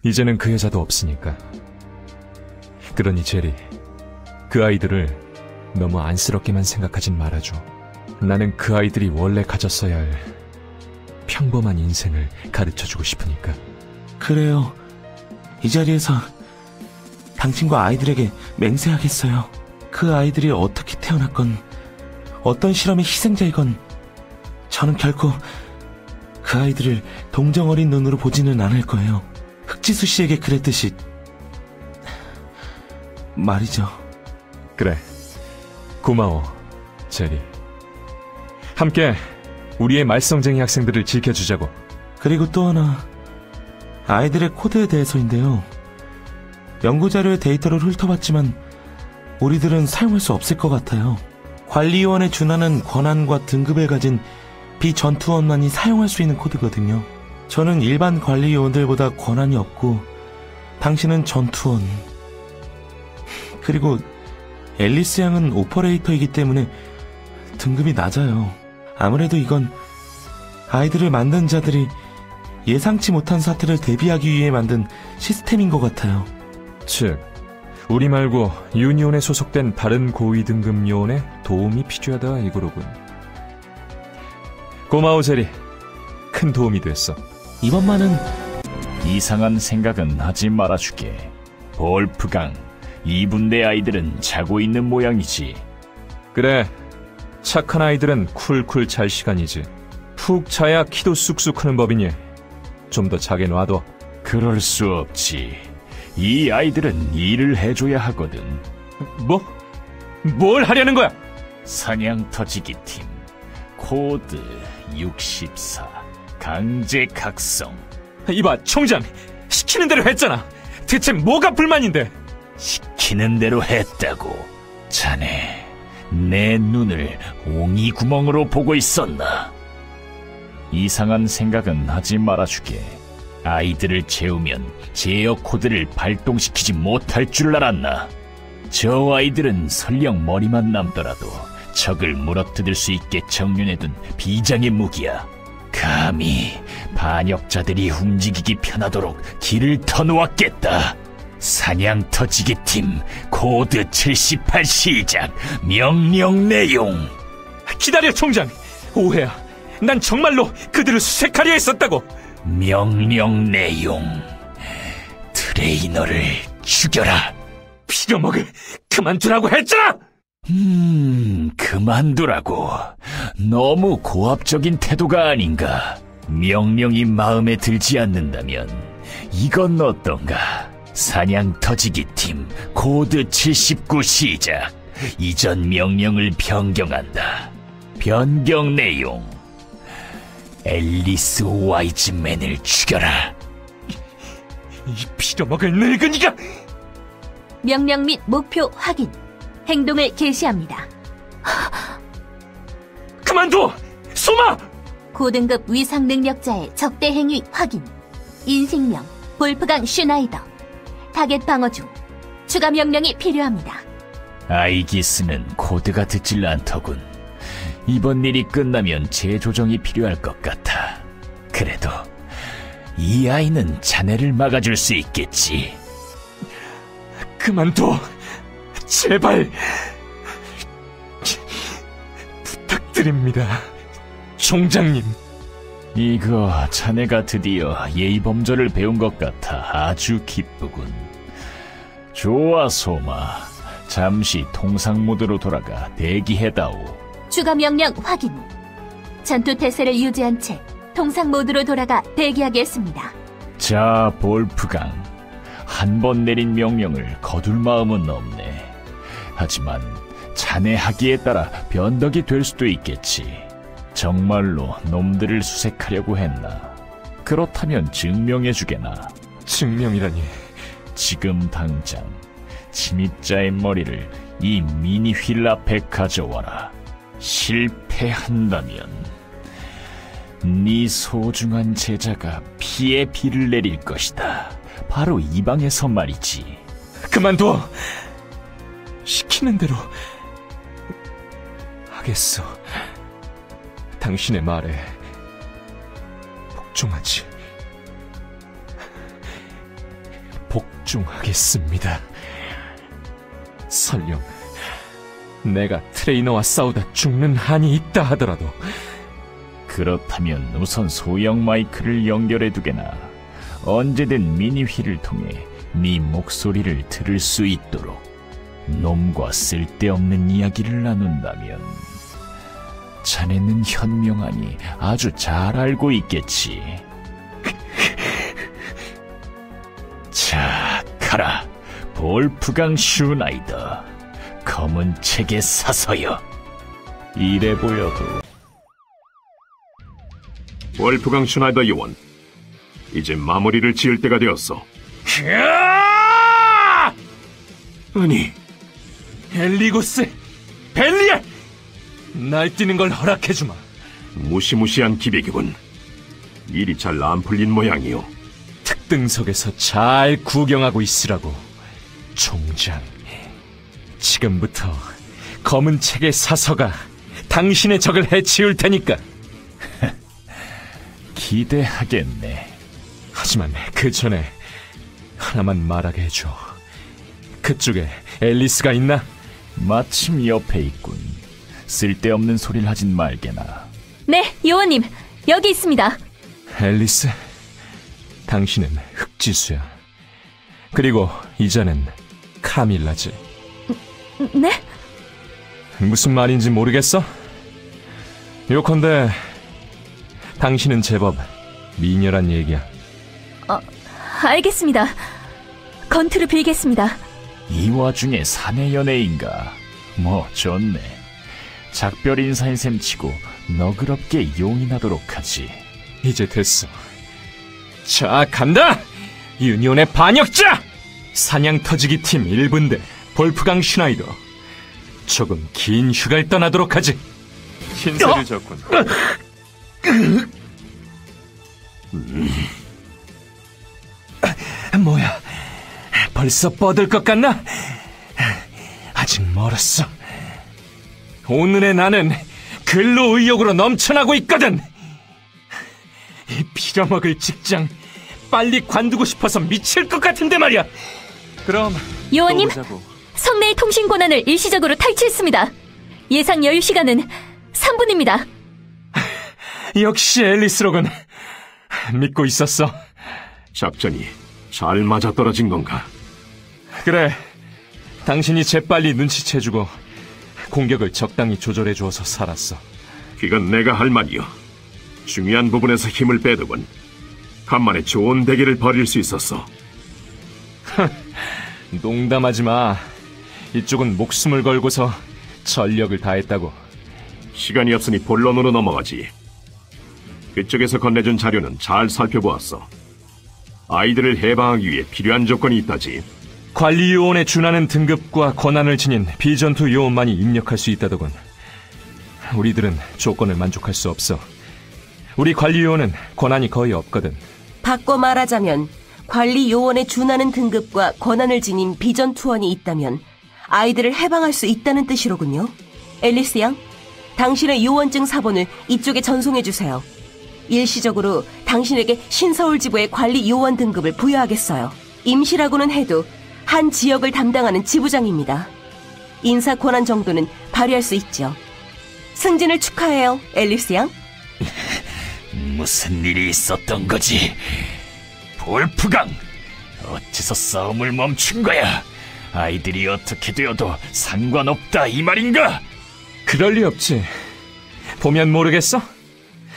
이제는 그 여자도 없으니까. 그러니 제리, 그 아이들을 너무 안쓰럽게만 생각하진 말아줘. 나는 그 아이들이 원래 가졌어야 할 평범한 인생을 가르쳐주고 싶으니까. 그래요. 이 자리에서 당신과 아이들에게 맹세하겠어요. 그 아이들이 어떻게 태어났건 어떤 실험의 희생자이건 저는 결코 그 아이들을 동정어린 눈으로 보지는 않을 거예요. 흑지수 씨에게 그랬듯이 말이죠. 그래. 고마워, 제리. 함께 우리의 말썽쟁이 학생들을 지켜주자고. 그리고 또 하나, 아이들의 코드에 대해서인데요. 연구자료의 데이터를 훑어봤지만 우리들은 사용할 수 없을 것 같아요. 관리위원에 준하는 권한과 등급을 가진 비전투원만이 사용할 수 있는 코드거든요. 저는 일반 관리위원들보다 권한이 없고 당신은 전투원, 그리고 앨리스 양은 오퍼레이터이기 때문에 등급이 낮아요. 아무래도 이건 아이들을 만든 자들이 예상치 못한 사태를 대비하기 위해 만든 시스템인 것 같아요. 즉, 우리 말고 유니온에 소속된 다른 고위 등급 요원의 도움이 필요하다 이거로군. 고마워, 제리. 큰 도움이 됐어. 이번만은 이상한 생각은 하지 말아주게. 볼프강, 2분대 아이들은 자고 있는 모양이지. 그래, 착한 아이들은 쿨쿨 잘 시간이지. 푹 자야 키도 쑥쑥 크는 법이니 좀 더 자게 놔둬. 그럴 수 없지. 이 아이들은 일을 해줘야 하거든. 뭐? 뭘 하려는 거야? 사냥터지기 팀 코드 64 강제 각성. 이봐, 총장. 시키는 대로 했잖아. 대체 뭐가 불만인데? 시키는 대로 했다고. 자네, 내 눈을 옹이 구멍으로 보고 있었나? 이상한 생각은 하지 말아주게. 아이들을 재우면 제어 코드를 발동시키지 못할 줄 알았나? 저 아이들은 설령 머리만 남더라도 적을 물어뜯을 수 있게 정륜해둔 비장의 무기야. 감히 반역자들이 움직이기 편하도록 길을 터놓았겠다. 사냥터지기 팀 코드 78 시작. 명령 내용. 기다려, 총장. 오해야. 난 정말로 그들을 수색하려 했었다고. 명령 내용. 트레이너를 죽여라. 빌어먹을. 그만두라고 했잖아. 그만두라고. 너무 고압적인 태도가 아닌가. 명령이 마음에 들지 않는다면 이건 어떤가? 사냥터지기 팀 코드 79 시작. 이전 명령을 변경한다. 변경 내용. 앨리스 와이즈맨을 죽여라. 이 빌어먹을 늙은이가. 명령 및 목표 확인. 행동을 개시합니다. 그만둬! 소마! 고등급 위상 능력자의 적대 행위 확인. 인식명 볼프강 슈나이더. 타겟 방어 중. 추가 명령이 필요합니다. 아이기스는 코드가 듣질 않더군. 이번 일이 끝나면 재조정이 필요할 것 같아. 그래도 이 아이는 자네를 막아줄 수 있겠지. 그만둬. 제발. 부탁드립니다. 총장님. 이거 자네가 드디어 예의범절을 배운 것 같아 아주 기쁘군. 좋아, 소마. 잠시 통상 모드로 돌아가 대기해다오. 추가 명령 확인. 전투 태세를 유지한 채 통상 모드로 돌아가 대기하겠습니다. 자, 볼프강. 한 번 내린 명령을 거둘 마음은 없네. 하지만 자네 하기에 따라 변덕이 될 수도 있겠지. 정말로 놈들을 수색하려고 했나? 그렇다면 증명해주게나. 증명이라니. 지금 당장 침입자의 머리를 이 미니 휠 앞에 가져와라. 실패한다면 네 소중한 제자가 피에 비를 내릴 것이다. 바로 이 방에서 말이지. 그만둬. 시키는 대로 하겠어. 당신의 말에 복종하지. 복종하겠습니다. 설령 내가 트레이너와 싸우다 죽는 한이 있다 하더라도. 그렇다면 우선 소형 마이크를 연결해두게나. 언제든 미니 휠을 통해 네 목소리를 들을 수 있도록. 놈과 쓸데없는 이야기를 나눈다면 자네는 현명하니 아주 잘 알고 있겠지. 자, 가라. 볼프강 슈나이더. 검은 책에 사서요. 이래 보여도. 월프강 슈나이더 요원, 이제 마무리를 지을 때가 되었어. 아니, 엘리고스, 벨리알! 날뛰는 걸 허락해주마. 무시무시한 기백이군. 일이 잘 안 풀린 모양이요. 특등석에서 잘 구경하고 있으라고. 총장, 지금부터 검은 책의 사서가 당신의 적을 해치울 테니까. 기대하겠네. 하지만 그 전에 하나만 말하게 해줘. 그쪽에 앨리스가 있나? 마침 옆에 있군. 쓸데없는 소리를 하진 말게나. 네, 요원님. 여기 있습니다. 앨리스, 당신은 흑지수야. 그리고 이자는 카밀라지. 네? 무슨 말인지 모르겠어? 요컨대 당신은 제법 미녀란 얘기야. 알겠습니다. 건투를 빌겠습니다. 이 와중에 사내 연애인가? 뭐 좋네. 작별 인사인 셈 치고 너그럽게 용인하도록 하지. 이제 됐어. 자, 간다! 유니온의 반역자! 사냥 터지기 팀 1분대 볼프강 슈나이더. 조금 긴 휴가를 떠나도록 하지. 신세를 졌군. 뭐야, 벌써 뻗을 것 같나? 아직 멀었어. 오늘의 나는 근로의욕으로 넘쳐나고 있거든. 이 빌어먹을 직장 빨리 관두고 싶어서 미칠 것 같은데 말이야. 그럼 요원님, 또 보자고. 성내의 통신 권한을 일시적으로 탈취했습니다. 예상 여유 시간은 3분입니다. 역시 앨리스로군. 믿고 있었어. 작전이 잘 맞아떨어진 건가? 그래, 당신이 재빨리 눈치채주고 공격을 적당히 조절해 주어서 살았어. 그건 내가 할 말이요. 중요한 부분에서 힘을 빼두곤 간만에 좋은 대결을 벌일 수 있었어. 농담하지 마. 이쪽은 목숨을 걸고서 전력을 다했다고. 시간이 없으니 본론으로 넘어가지. 그쪽에서 건네준 자료는 잘 살펴보았어. 아이들을 해방하기 위해 필요한 조건이 있다지. 관리요원에 준하는 등급과 권한을 지닌 비전투 요원만이 입력할 수 있다더군. 우리들은 조건을 만족할 수 없어. 우리 관리요원은 권한이 거의 없거든. 바꿔 말하자면 관리 요원에 준하는 등급과 권한을 지닌 비전 투원이 있다면 아이들을 해방할 수 있다는 뜻이로군요. 앨리스 양, 당신의 요원증 사본을 이쪽에 전송해주세요. 일시적으로 당신에게 신서울지부의 관리 요원 등급을 부여하겠어요. 임시라고는 해도 한 지역을 담당하는 지부장입니다. 인사 권한 정도는 발휘할 수 있죠. 승진을 축하해요, 앨리스 양. 무슨 일이 있었던 거지? 볼프강, 어째서 싸움을 멈춘 거야? 아이들이 어떻게 되어도 상관없다 이 말인가? 그럴 리 없지. 보면 모르겠어?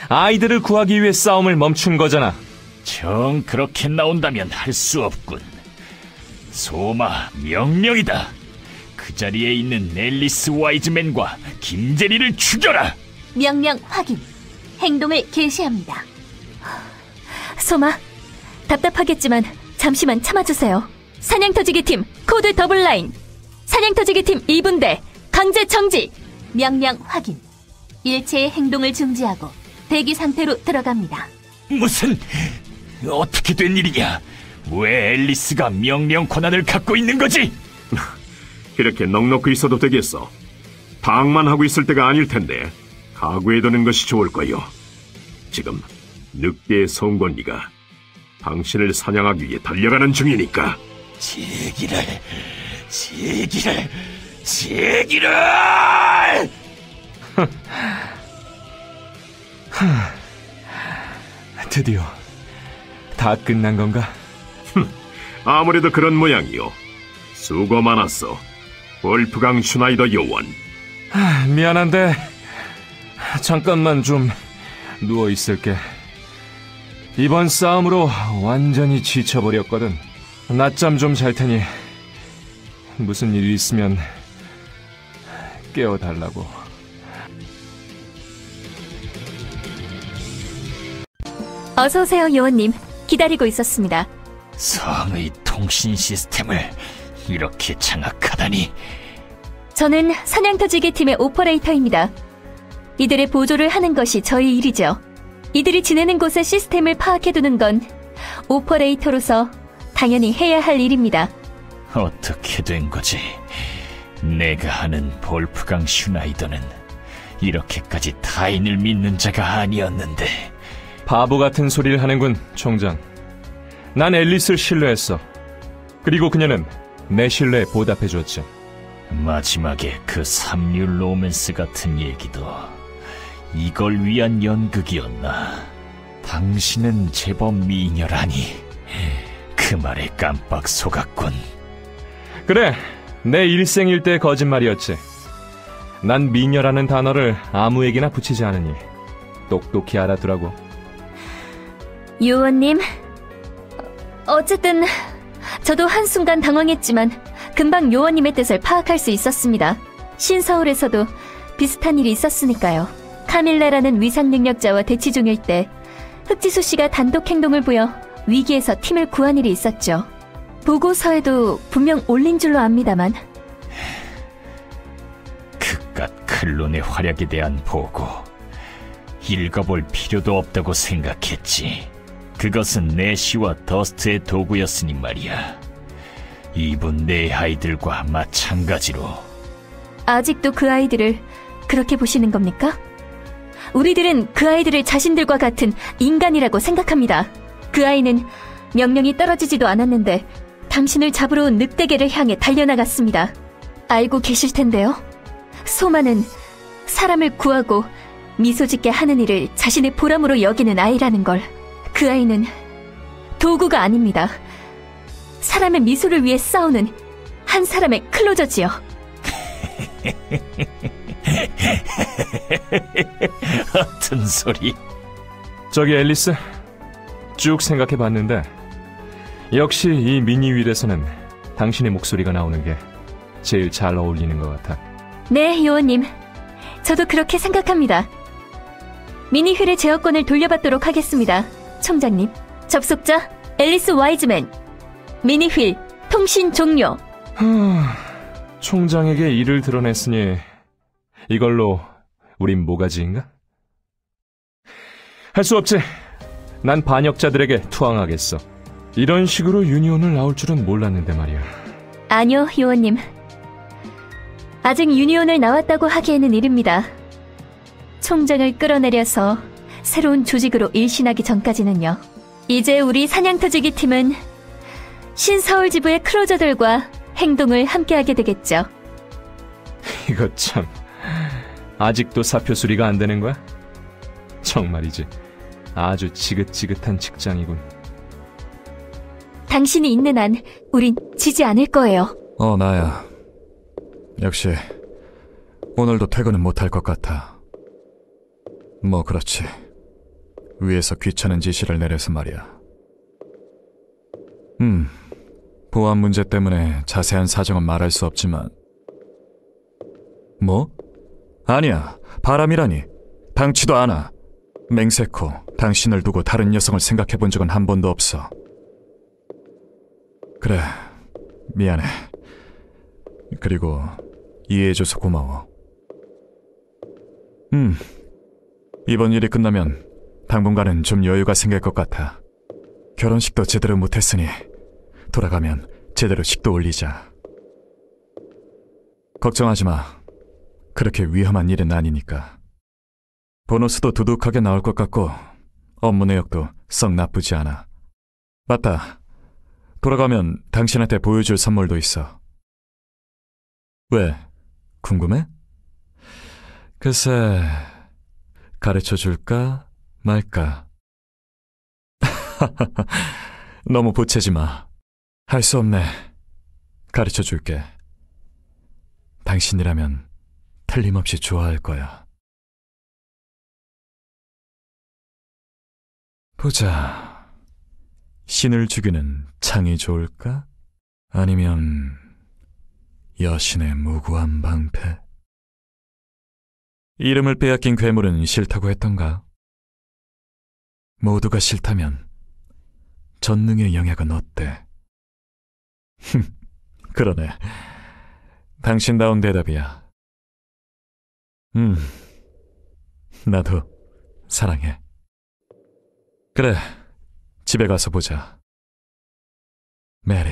아이들을 구하기 위해 싸움을 멈춘 거잖아. 정 그렇게 나온다면 할 수 없군. 소마, 명령이다. 그 자리에 있는 앨리스 와이즈맨과 김제리를 죽여라. 명령 확인. 행동을 개시합니다. 소마, 답답하겠지만 잠시만 참아주세요. 사냥터지기 팀 코드 더블라인, 사냥터지기 팀 2분대 강제 정지. 명령 확인. 일체의 행동을 중지하고 대기 상태로 들어갑니다. 무슨... 어떻게 된 일이냐? 왜 앨리스가 명령 권한을 갖고 있는 거지? 이렇게 넉넉히 있어도 되겠어. 방만 하고 있을 때가 아닐 텐데 각오해두는 것이 좋을 거요. 지금 늑대의 성권리가 당신을 사냥하기 위해 달려가는 중이니까. 제기를! 드디어 다 끝난 건가? 아무래도 그런 모양이요. 수고 많았어, 볼프강 슈나이더 요원. 미안한데 잠깐만 좀 누워있을게. 이번 싸움으로 완전히 지쳐버렸거든. 낮잠 좀 잘 테니 무슨 일이 있으면 깨워달라고. 어서오세요, 요원님. 기다리고 있었습니다. 성의 통신 시스템을 이렇게 장악하다니. 저는 사냥터지기 팀의 오퍼레이터입니다. 이들의 보조를 하는 것이 저희 일이죠. 이들이 지내는 곳의 시스템을 파악해두는 건 오퍼레이터로서 당연히 해야 할 일입니다. 어떻게 된 거지? 내가 아는 볼프강 슈나이더는 이렇게까지 타인을 믿는 자가 아니었는데. 바보 같은 소리를 하는군, 총장. 난 앨리스를 신뢰했어. 그리고 그녀는 내 신뢰에 보답해줬지. 마지막에 그 삼류 로맨스 같은 얘기도 이걸 위한 연극이었나? 당신은 제법 미녀라니. 그 말에 깜빡 속았군. 그래, 내 일생일대의 거짓말이었지. 난 미녀라는 단어를 아무에게나 붙이지 않으니 똑똑히 알아두라고. 요원님, 어쨌든 저도 한순간 당황했지만 금방 요원님의 뜻을 파악할 수 있었습니다. 신서울에서도 비슷한 일이 있었으니까요. 카밀라라는 위상 능력자와 대치 중일 때 흑지수 씨가 단독 행동을 보여 위기에서 팀을 구한 일이 있었죠. 보고서에도 분명 올린 줄로 압니다만. 그깟 클론의 활약에 대한 보고 읽어볼 필요도 없다고 생각했지. 그것은 내시와 더스트의 도구였으니 말이야. 이분 내 아이들과 마찬가지로. 아직도 그 아이들을 그렇게 보시는 겁니까? 우리들은 그 아이들을 자신들과 같은 인간이라고 생각합니다. 그 아이는 명령이 떨어지지도 않았는데 당신을 잡으러 온 늑대계를 향해 달려나갔습니다. 알고 계실 텐데요. 소마는 사람을 구하고 미소 짓게 하는 일을 자신의 보람으로 여기는 아이라는 걸. 그 아이는 도구가 아닙니다. 사람의 미소를 위해 싸우는 한 사람의 클로저지요. 어떤 소리? 저기 앨리스, 쭉 생각해봤는데 역시 이 미니휠에서는 당신의 목소리가 나오는 게 제일 잘 어울리는 것 같아. 네, 요원님. 저도 그렇게 생각합니다. 미니휠의 제어권을 돌려받도록 하겠습니다. 총장님, 접속자 앨리스 와이즈맨. 미니휠 통신 종료. 총장에게 일을 드러냈으니 이걸로 우린 모가지인가? 할 수 없지. 난 반역자들에게 투항하겠어. 이런 식으로 유니온을 나올 줄은 몰랐는데 말이야. 아니요, 요원님. 아직 유니온을 나왔다고 하기에는 이릅니다. 총장을 끌어내려서 새로운 조직으로 일신하기 전까지는요. 이제 우리 사냥터지기 팀은 신서울지부의 크루저들과 행동을 함께하게 되겠죠. 이거 참, 아직도 사표 수리가 안 되는 거야? 정말이지, 아주 지긋지긋한 직장이군. 당신이 있는 한 우린 지지 않을 거예요. 나야. 역시 오늘도 퇴근은 못할 것 같아. 뭐 그렇지. 위에서 귀찮은 지시를 내려서 말이야. 보안 문제 때문에 자세한 사정은 말할 수 없지만. 뭐? 아니야, 바람이라니. 당치도 않아. 맹세코 당신을 두고 다른 여성을 생각해 본 적은 한 번도 없어. 그래, 미안해. 그리고 이해해줘서 고마워. 이번 일이 끝나면 당분간은 좀 여유가 생길 것 같아. 결혼식도 제대로 못했으니 돌아가면 제대로 식도 올리자. 걱정하지 마. 그렇게 위험한 일은 아니니까. 보너스도 두둑하게 나올 것 같고 업무 내역도 썩 나쁘지 않아. 맞다. 돌아가면 당신한테 보여줄 선물도 있어. 왜? 궁금해? 글쎄, 가르쳐줄까 말까? 너무 보채지 마. 할 수 없네. 가르쳐줄게. 당신이라면 틀림없이 좋아할 거야. 보자. 신을 죽이는 창이 좋을까? 아니면 여신의 무고한 방패? 이름을 빼앗긴 괴물은 싫다고 했던가? 모두가 싫다면 전능의 영역은 어때? 그러네. 당신다운 대답이야. 나도 사랑해. 그래, 집에 가서 보자. 메리.